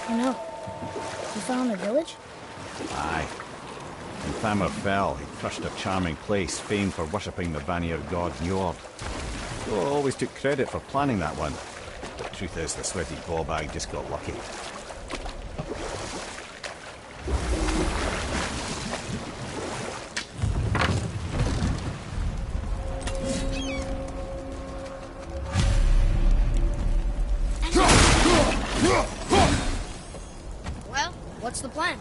Oh no. He fell in the village? Aye. When Thamur fell, he crushed a charming place famed for worshipping the Vanir god Njord. Thor always took credit for planning that one. The truth is, the sweaty ballbag just got lucky. Well, what's the plan?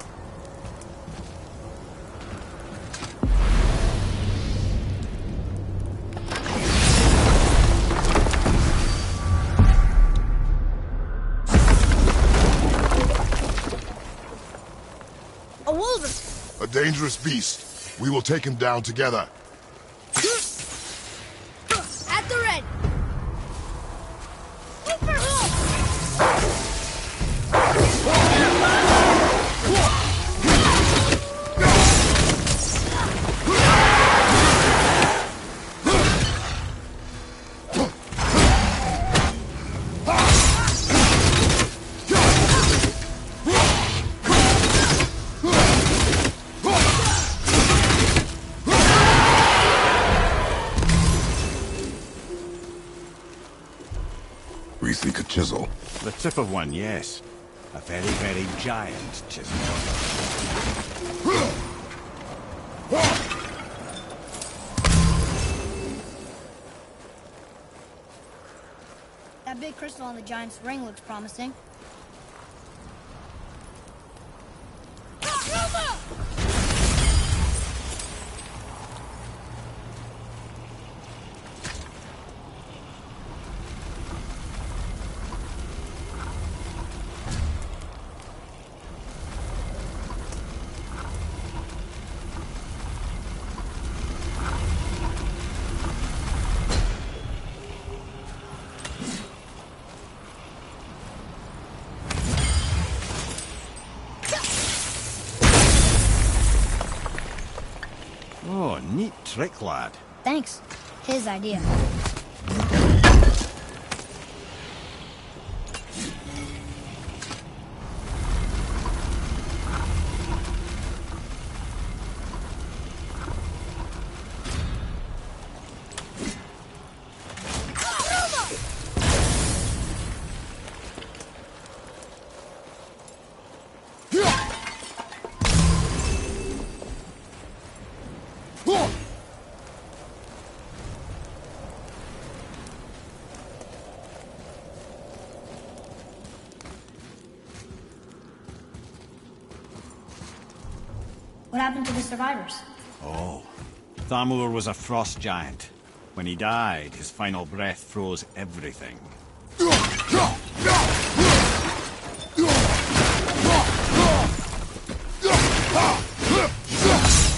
A wolver! A dangerous beast. We will take him down together. At the ready! Over home! We seek a chisel. The tip of one, yes. A very, very giant chisel. That big crystal on the giant's ring looks promising. Oh, neat trick, lad. Thanks. His idea. Whoa! What happened to the survivors? Oh. Thamur was a frost giant. When he died, his final breath froze everything.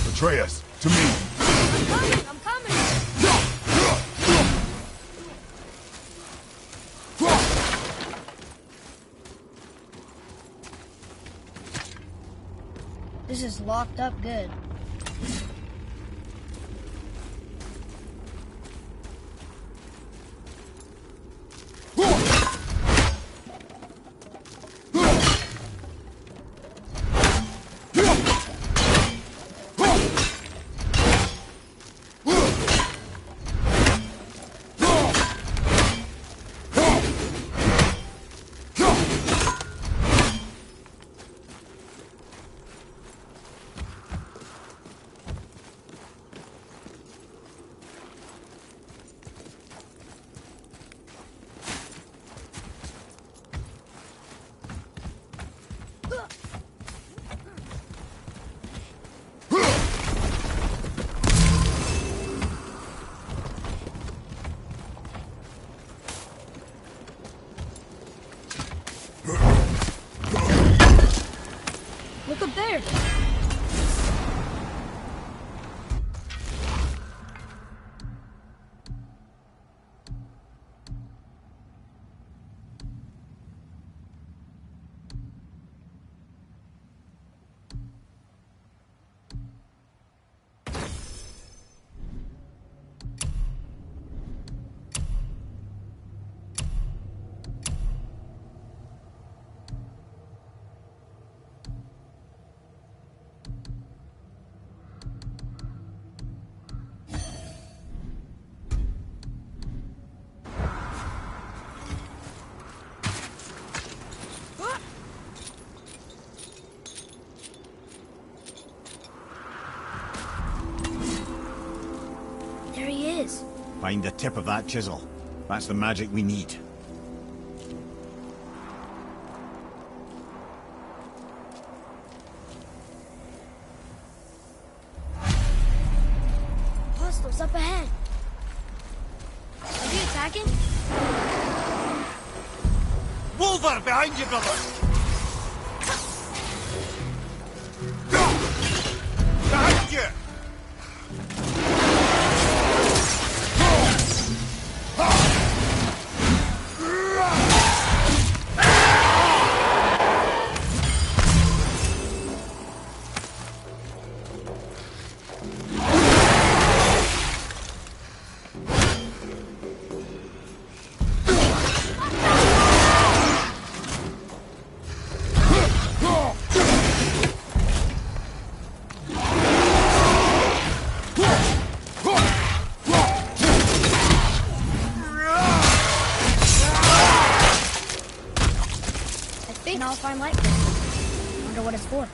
Atreus, to me. I'm coming! This is locked up good. Look up there! There he is. Find the tip of that chisel. That's the magic we need. Hostiles up ahead. Are we attacking? Wolver, behind you, brother! Behind you! I'll find light crystal. Wonder what it's for.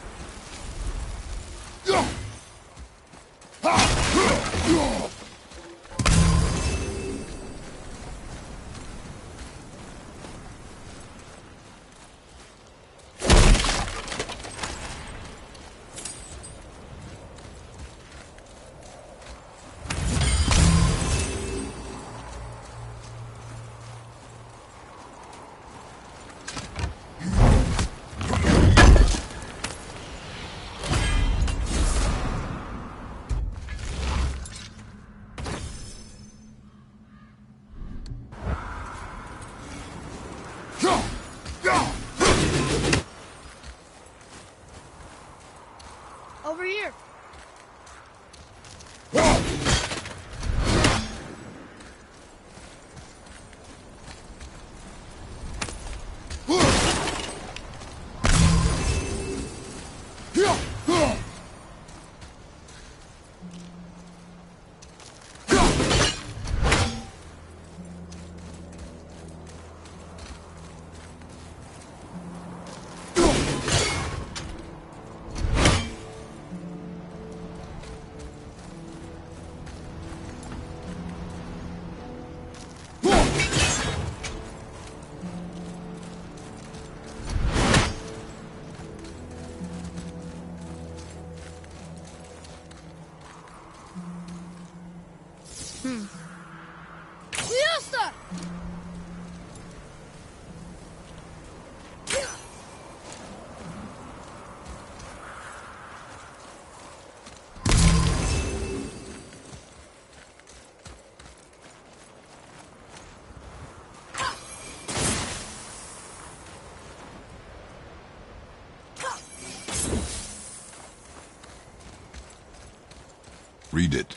Read it.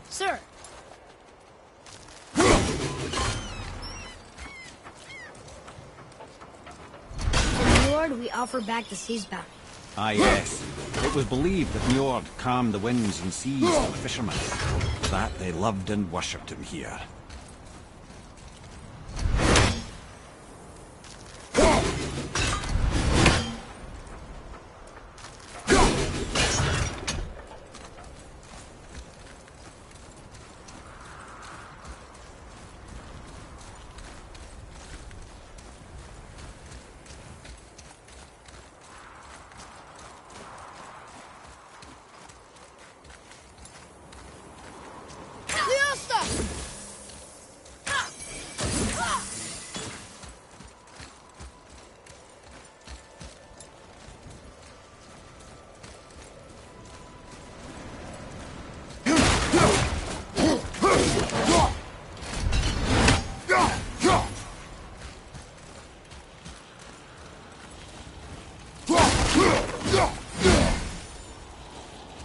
Sir. Lord, we offer back the sea's bounty. Ah, yes. It was believed that Njord calmed the winds and seas for the fishermen. That they loved and worshipped him here.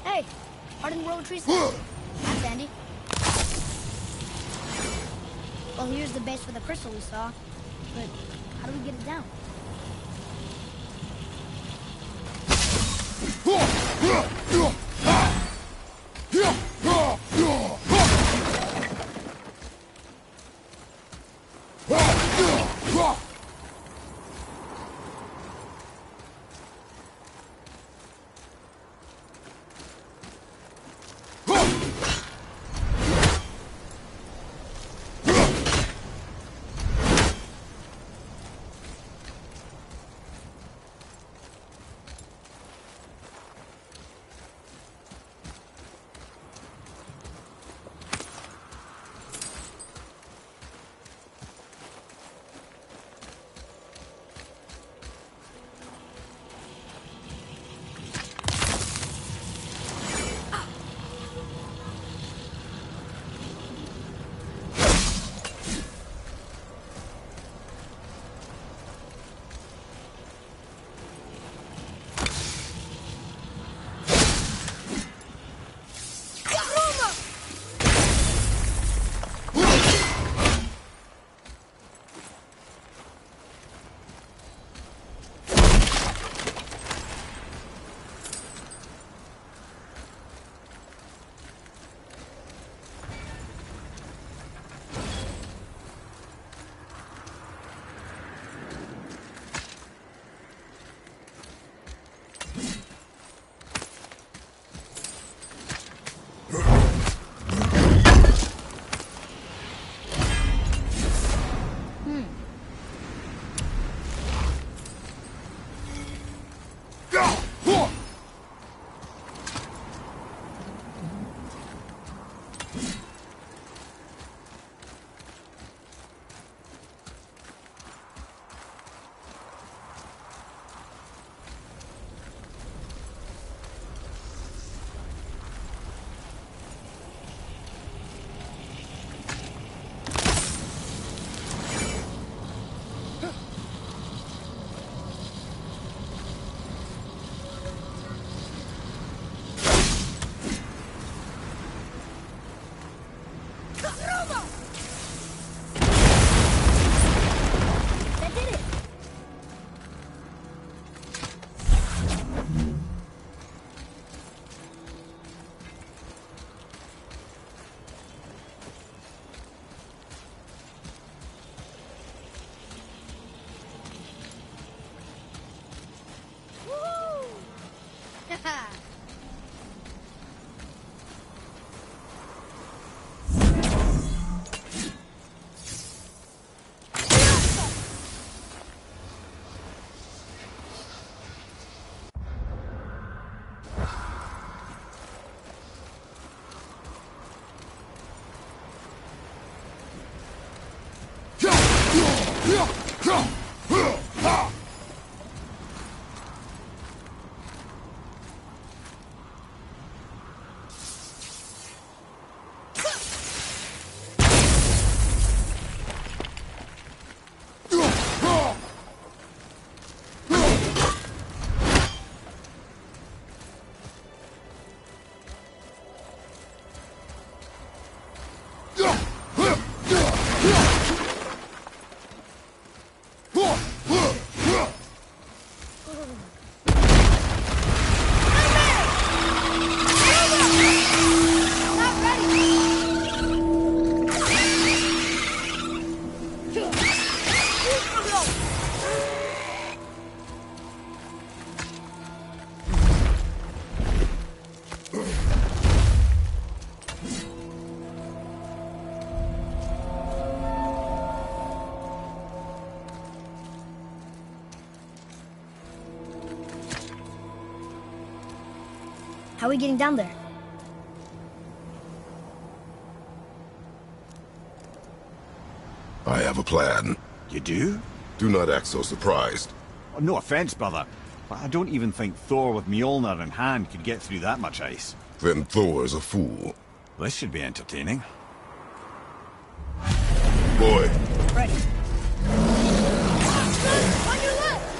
Hey, hardened road trees. That's handy. Well, here's the base for the crystal we saw. But how do we get it down? How are we getting down there? I have a plan. You do? Do not act so surprised. Oh, no offense, brother, but I don't even think Thor with Mjolnir in hand could get through that much ice. Then Thor's a fool. This should be entertaining. Boy. Ready. On your left!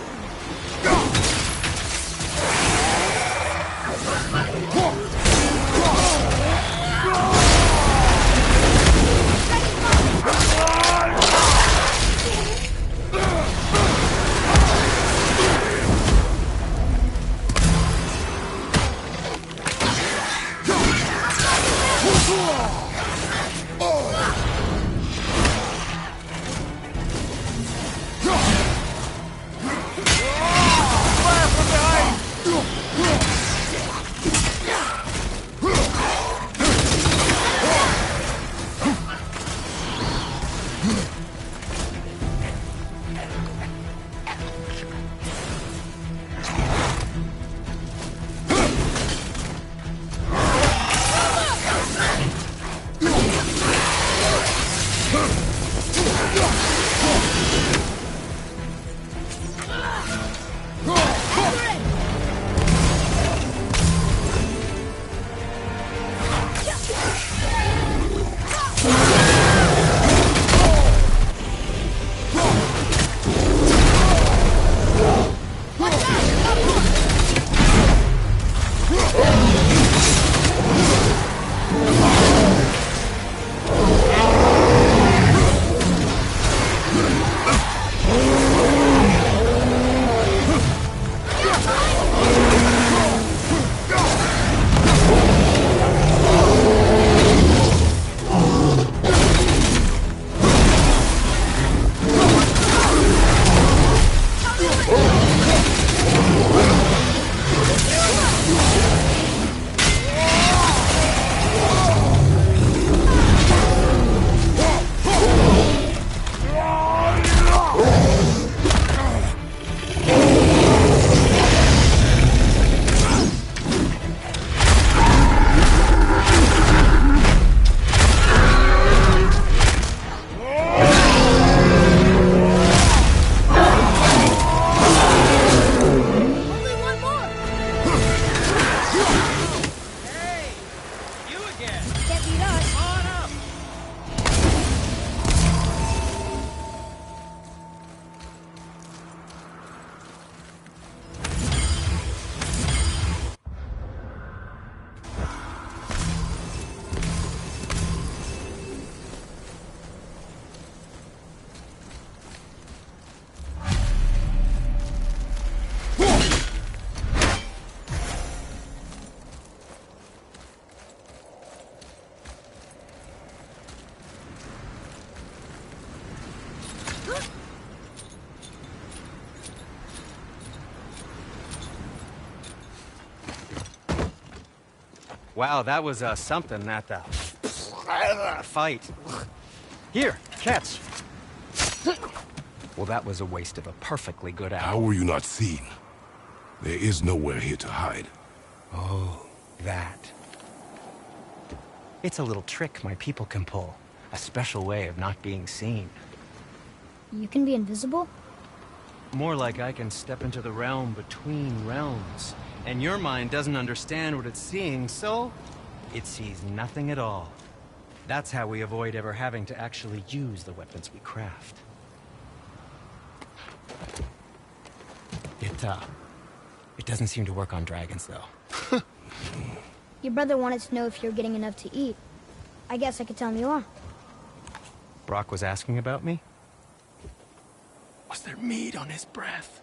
Wow, that was something, that fight. Here, catch. Well, that was a waste of a perfectly good hour. How were you not seen? There is nowhere here to hide. Oh, that. It's a little trick my people can pull. A special way of not being seen. You can be invisible? More like I can step into the realm between realms. And your mind doesn't understand what it's seeing, so it sees nothing at all. That's how we avoid ever having to actually use the weapons we craft. It doesn't seem to work on dragons, though. Your brother wanted to know if you're getting enough to eat. I guess I could tell him you are. Brock was asking about me? Was there meat on his breath?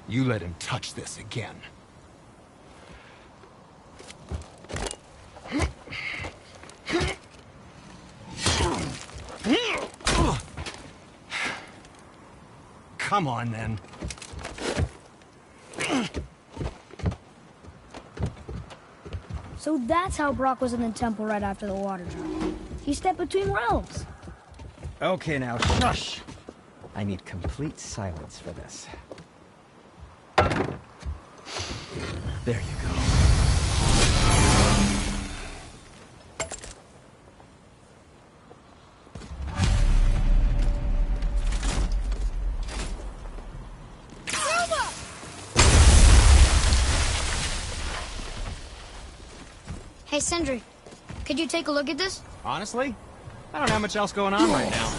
You let him touch this again. Come on, then. So that's how Brock was in the temple right after the water drop. He stepped between realms. Okay, now, shush. I need complete silence for this. There you go. Hey, Sindri, could you take a look at this? Honestly, I don't have much else going on right now.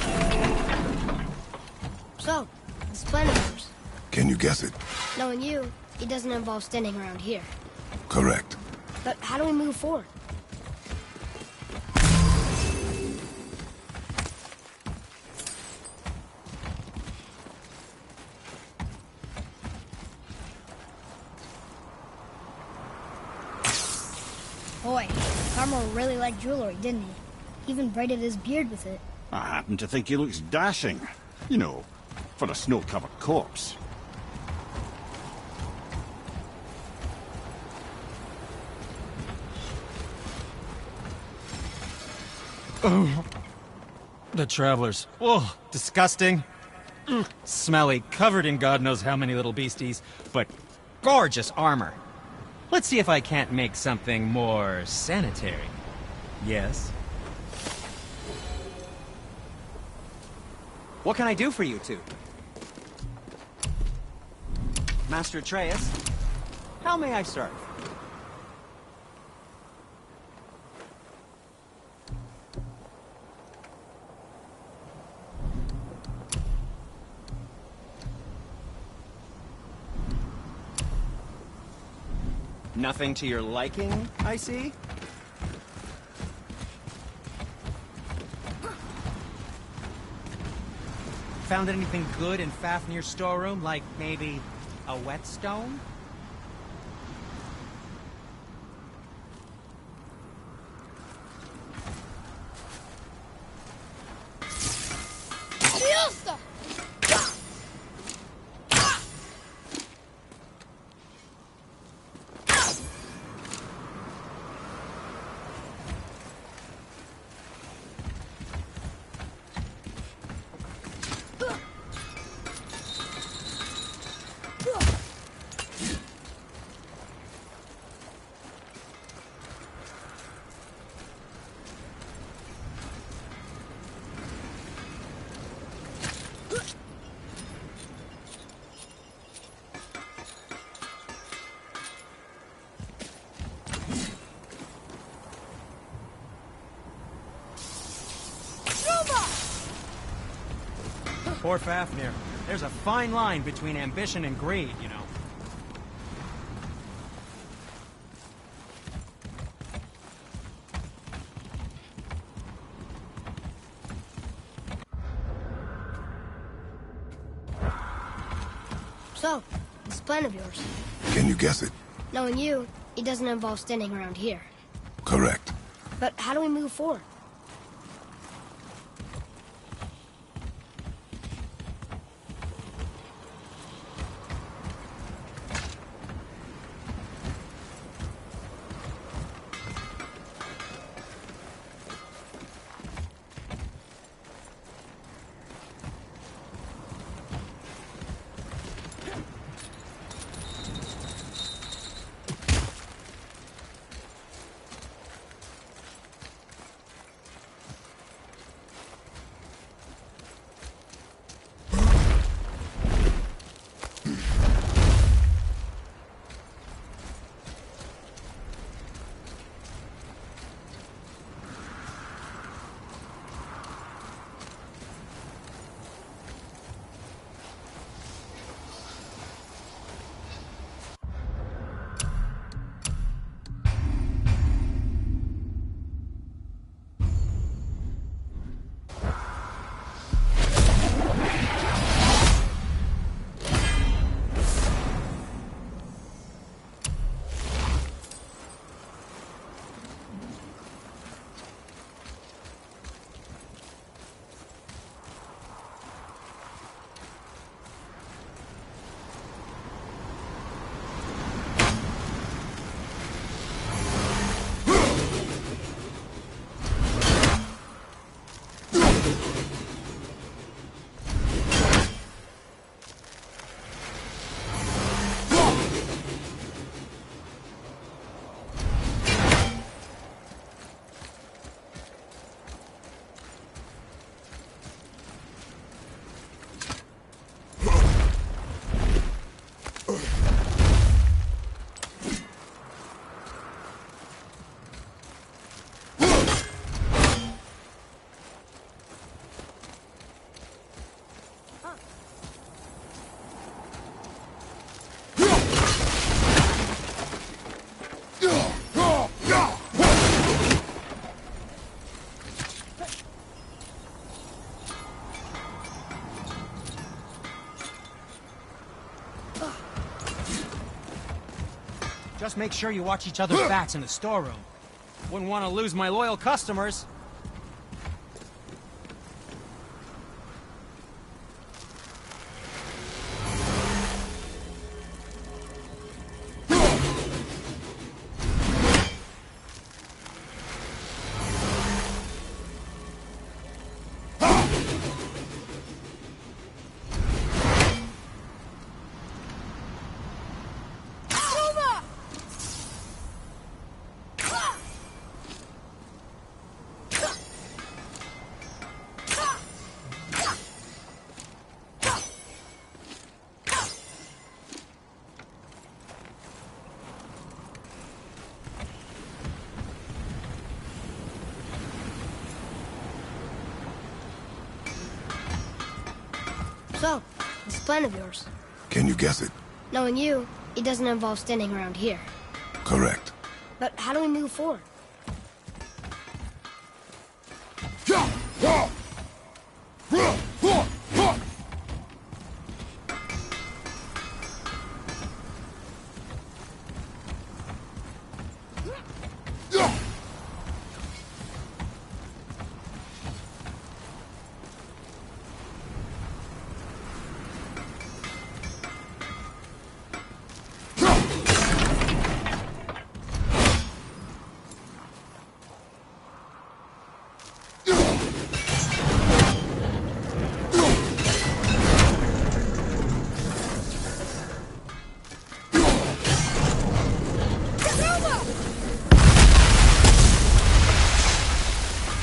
So, this plan of yours. Can you guess it? Knowing you, it doesn't involve standing around here. Correct. But how do we move forward? Boy, Carmel really liked jewelry, didn't he? Even braided his beard with it. I happen to think he looks dashing. You know, for a snow-covered corpse. Oh, the travelers. Oh, disgusting. Smelly, covered in God knows how many little beasties, but gorgeous armor. Let's see if I can't make something more sanitary. Yes? What can I do for you two? Master Atreus, how may I serve? Nothing to your liking, I see? Found anything good in Fafnir's storeroom, like maybe a whetstone? Poor Fafnir. There's a fine line between ambition and greed, you know. So, this plan of yours. Can you guess it? Knowing you, it doesn't involve standing around here. Correct. But how do we move forward? Just make sure you watch each other's backs in the storeroom. Wouldn't want to lose my loyal customers. So, this plan of yours. Can you guess it? Knowing you, it doesn't involve standing around here. Correct. But how do we move forward?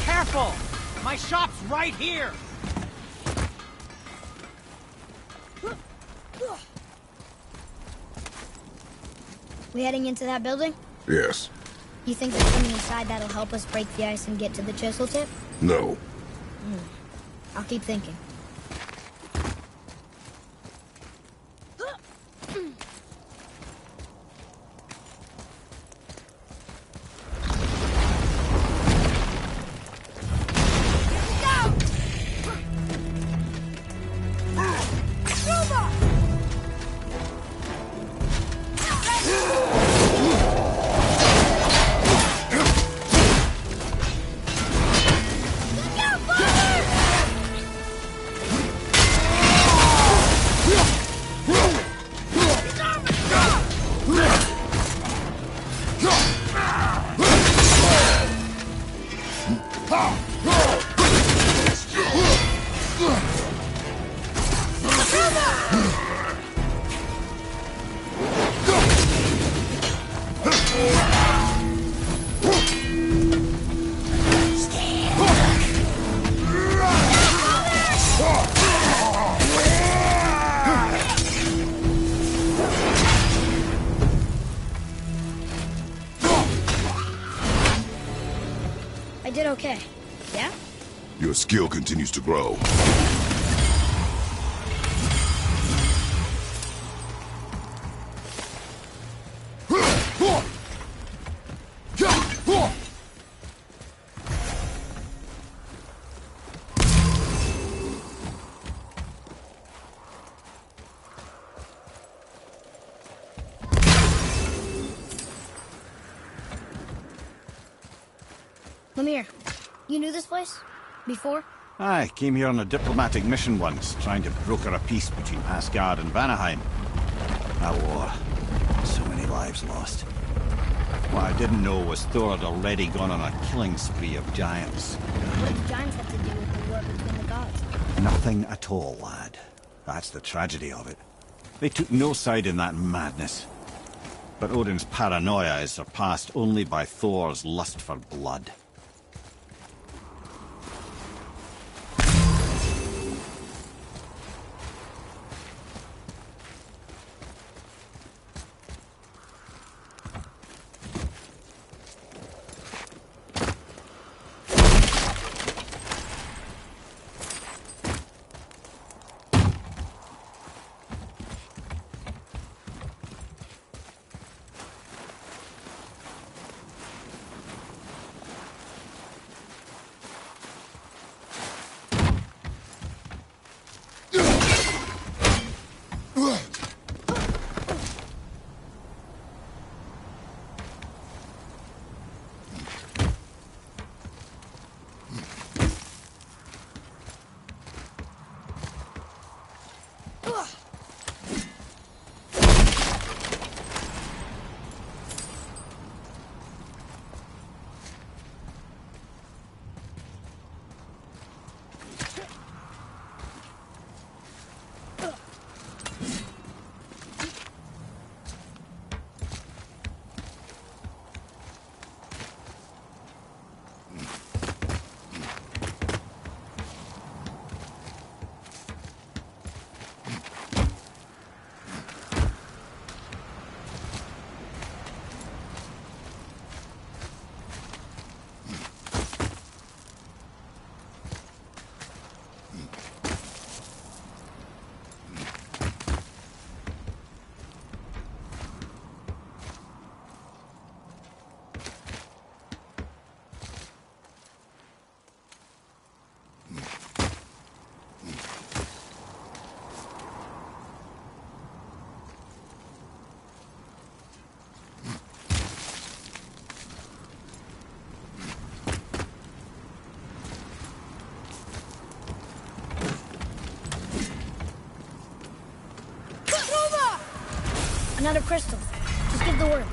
Careful! My shop's right here! We heading into that building? Yes. You think there's something inside that'll help us break the ice and get to the chisel tip? No. I'll keep thinking. I did okay. Yeah? Your skill continues to grow. Lemire, you knew this place? Before? I came here on a diplomatic mission once, trying to broker a peace between Asgard and Vanaheim. That war. So many lives lost. What I didn't know was Thor had already gone on a killing spree of giants. What did giants have to do with the war between the gods? Nothing at all, lad. That's the tragedy of it. They took no side in that madness. But Odin's paranoia is surpassed only by Thor's lust for blood. Another crystal. Just give the word.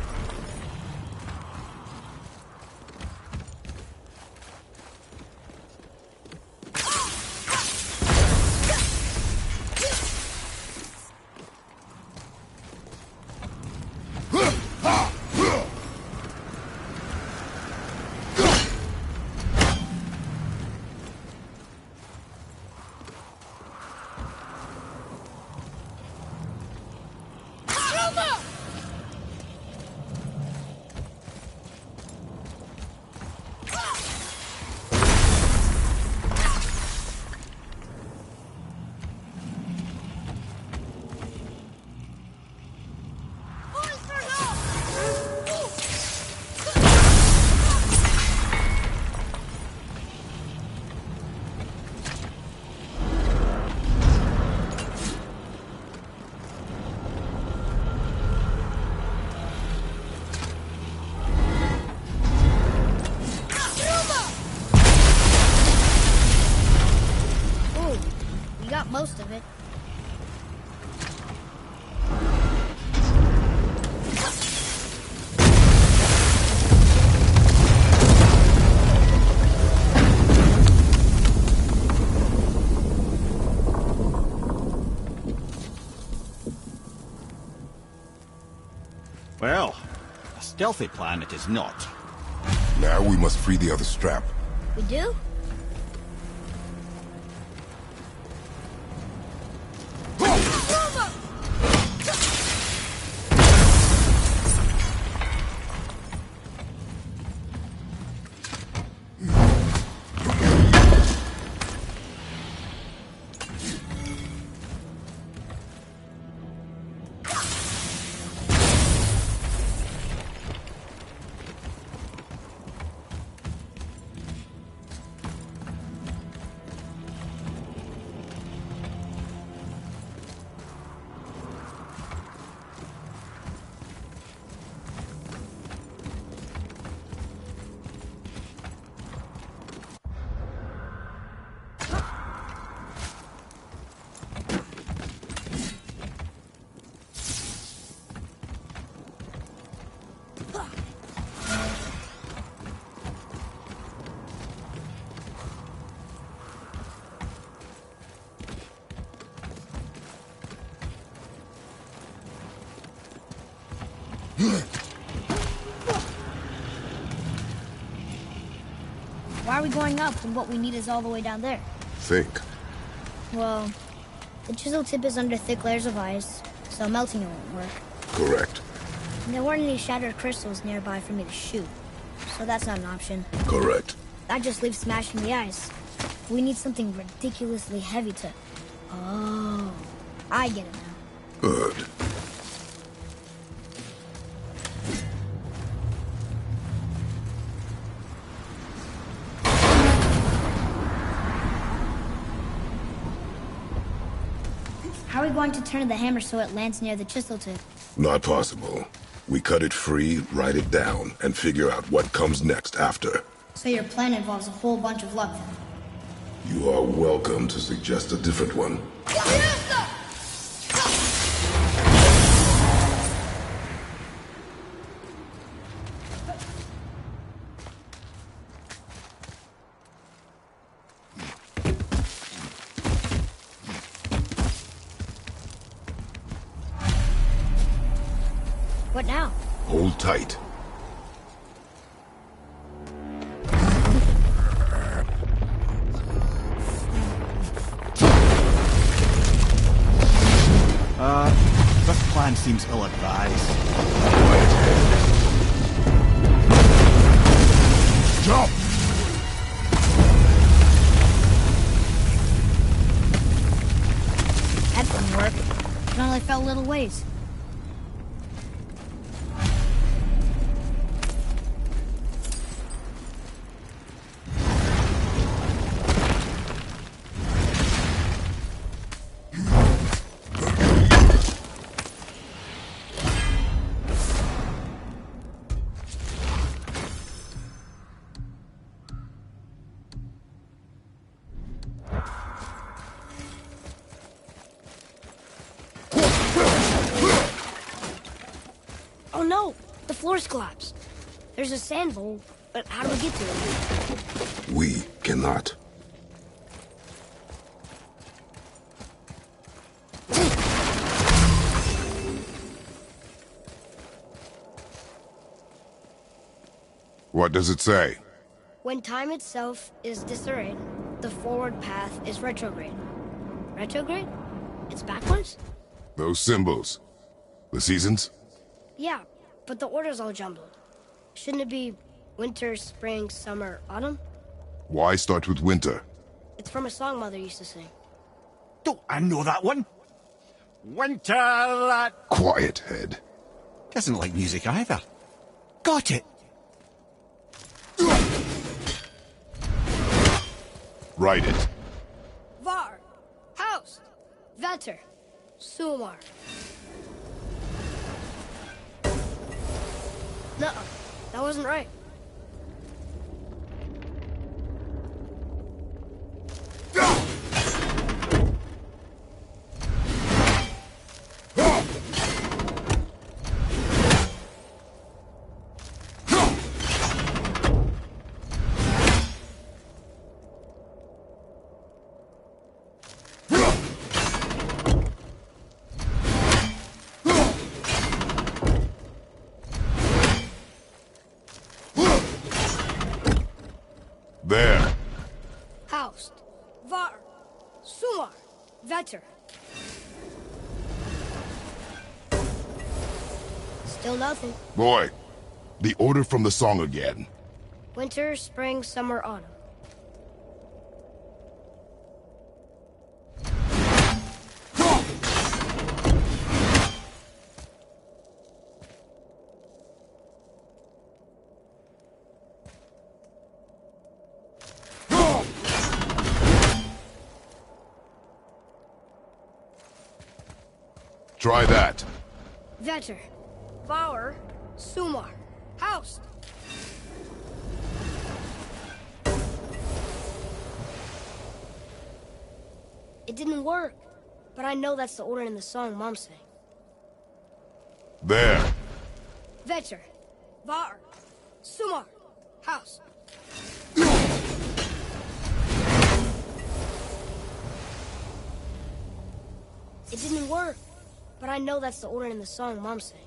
Most of it. Well, a stealthy plan it is not. Now we must free the other strap. We do? Why are we going up when what we need is all the way down there? Think. Well, the chisel tip is under thick layers of ice, so melting it won't work. Correct. And there weren't any shattered crystals nearby for me to shoot, so that's not an option. Correct. That just leaves smashing the ice. We need something ridiculously heavy to... Oh, I get it now. Good. How are we going to turn the hammer so it lands near the chisel tip? Not possible. We cut it free, write it down, and figure out what comes next after. So your plan involves a whole bunch of luck then? You are welcome to suggest a different one. What now? Hold tight. This plan seems ill-advised. Jump! That didn't work. It only fell a little ways. floor's collapsed. There's a sand bowl, but how do we get to it? We cannot. What does it say? When time itself is disarrayed, the forward path is retrograde. Retrograde? It's backwards? Those symbols. The seasons? Yeah, but the order's all jumbled. Shouldn't it be winter, spring, summer, autumn? Why start with winter? It's from a song Mother used to sing. Don't I know that one? Winter that... Quiet, head. Doesn't like music either. Got it. Write it. Var, Haust, Vetter, Sumar. No, that wasn't right. There. Haust, Var, Sumar, Vetter. Still nothing. Boy, the order from the song again. Winter, spring, summer, autumn. Try that. Vetter, Var, Sumar, Haust. It didn't work, but I know that's the order in the song Mom sang. There. Vetter, Var, Sumar, Haust. It didn't work, but I know that's the order in the song Mom sang.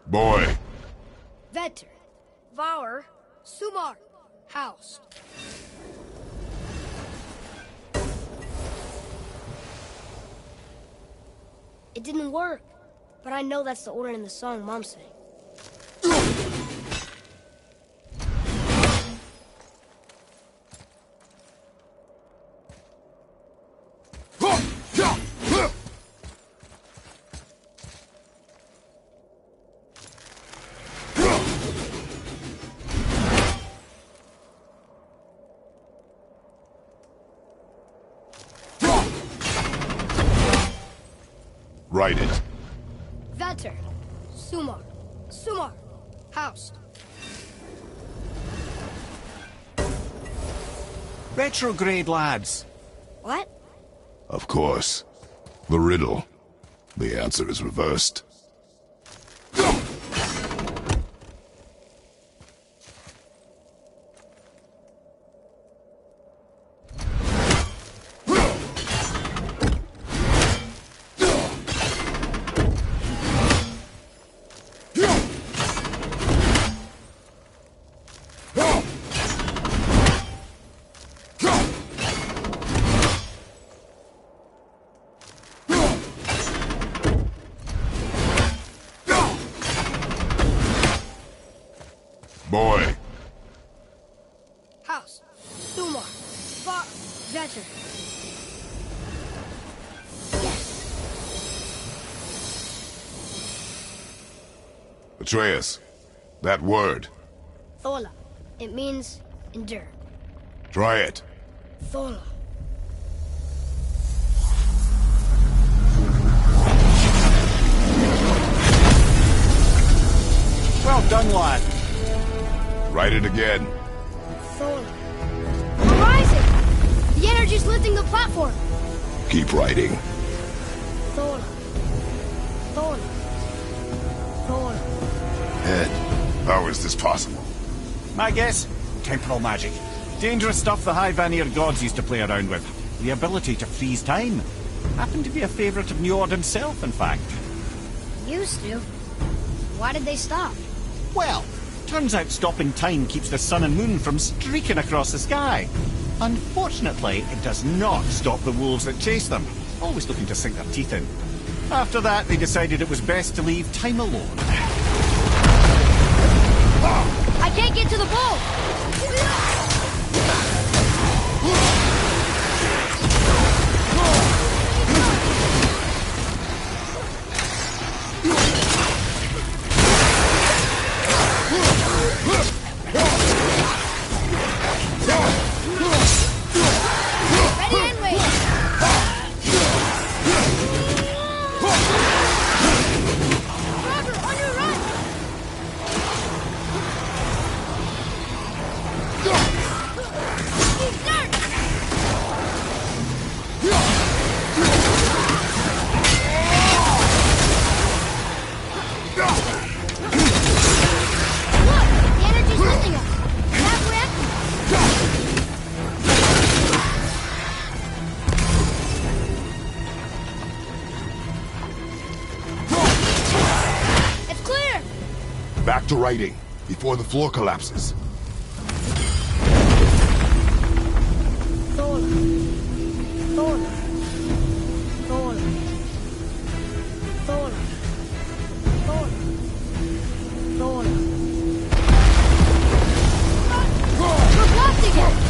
Boy. Vetter, Var, Sumar, Haust. It didn't work, but I know that's the order in the song Mom sang. Write it. Vetter, Sumar, Sumar, Haust. Retrograde, lads. What? Of course. The riddle. The answer is reversed. Boy. Haust, Sumar, Var, Vetter. Atreus, that word. Thola. It means endure. Try it. Thola. Well done, again. Thor. We're rising! The energy's lifting the platform! Keep riding. Thor. Thor. Thor. Ed, how is this possible? My guess? Temporal magic. Dangerous stuff the High Vanir gods used to play around with. The ability to freeze time. Happened to be a favorite of Njord himself, in fact. Used to. Why did they stop? Well, turns out stopping time keeps the sun and moon from streaking across the sky. Unfortunately, it does not stop the wolves that chase them, always looking to sink their teeth in. After that, they decided it was best to leave time alone. I can't get to the bowl! Back to writing, before the floor collapses. Thor. Thor. Thor. Thor. Thor. Thor. We're blocked again!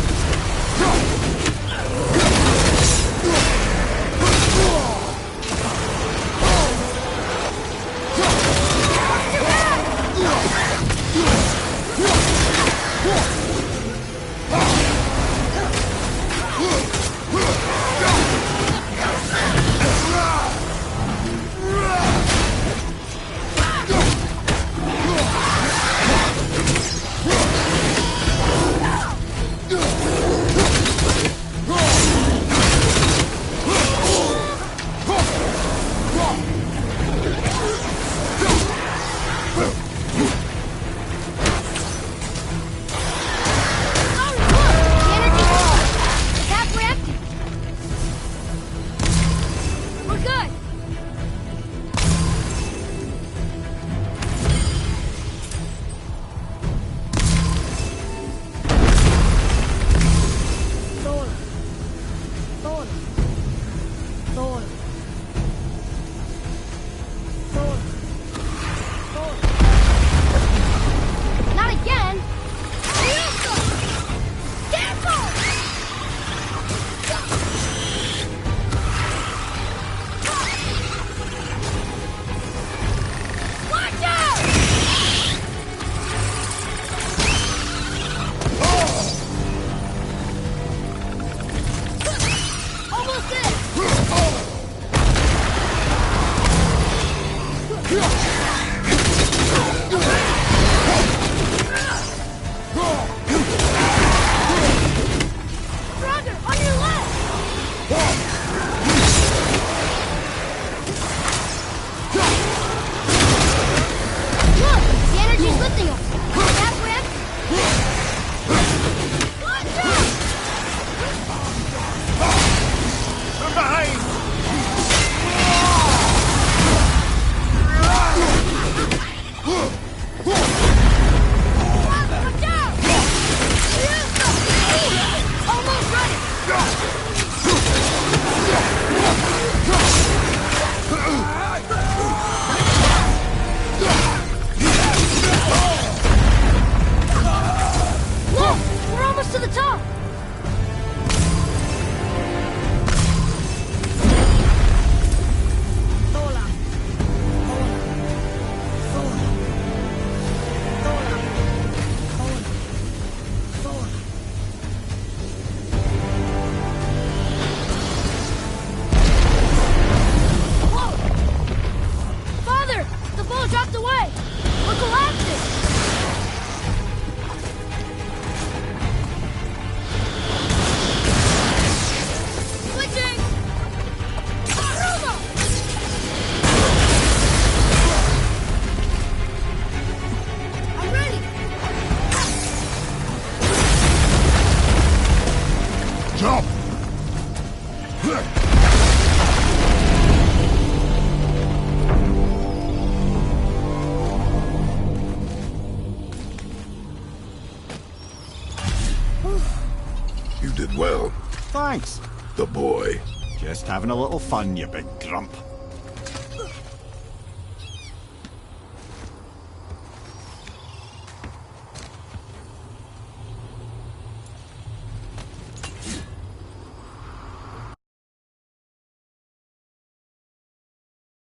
You did well. Thanks. The boy. Just having a little fun, you big grump.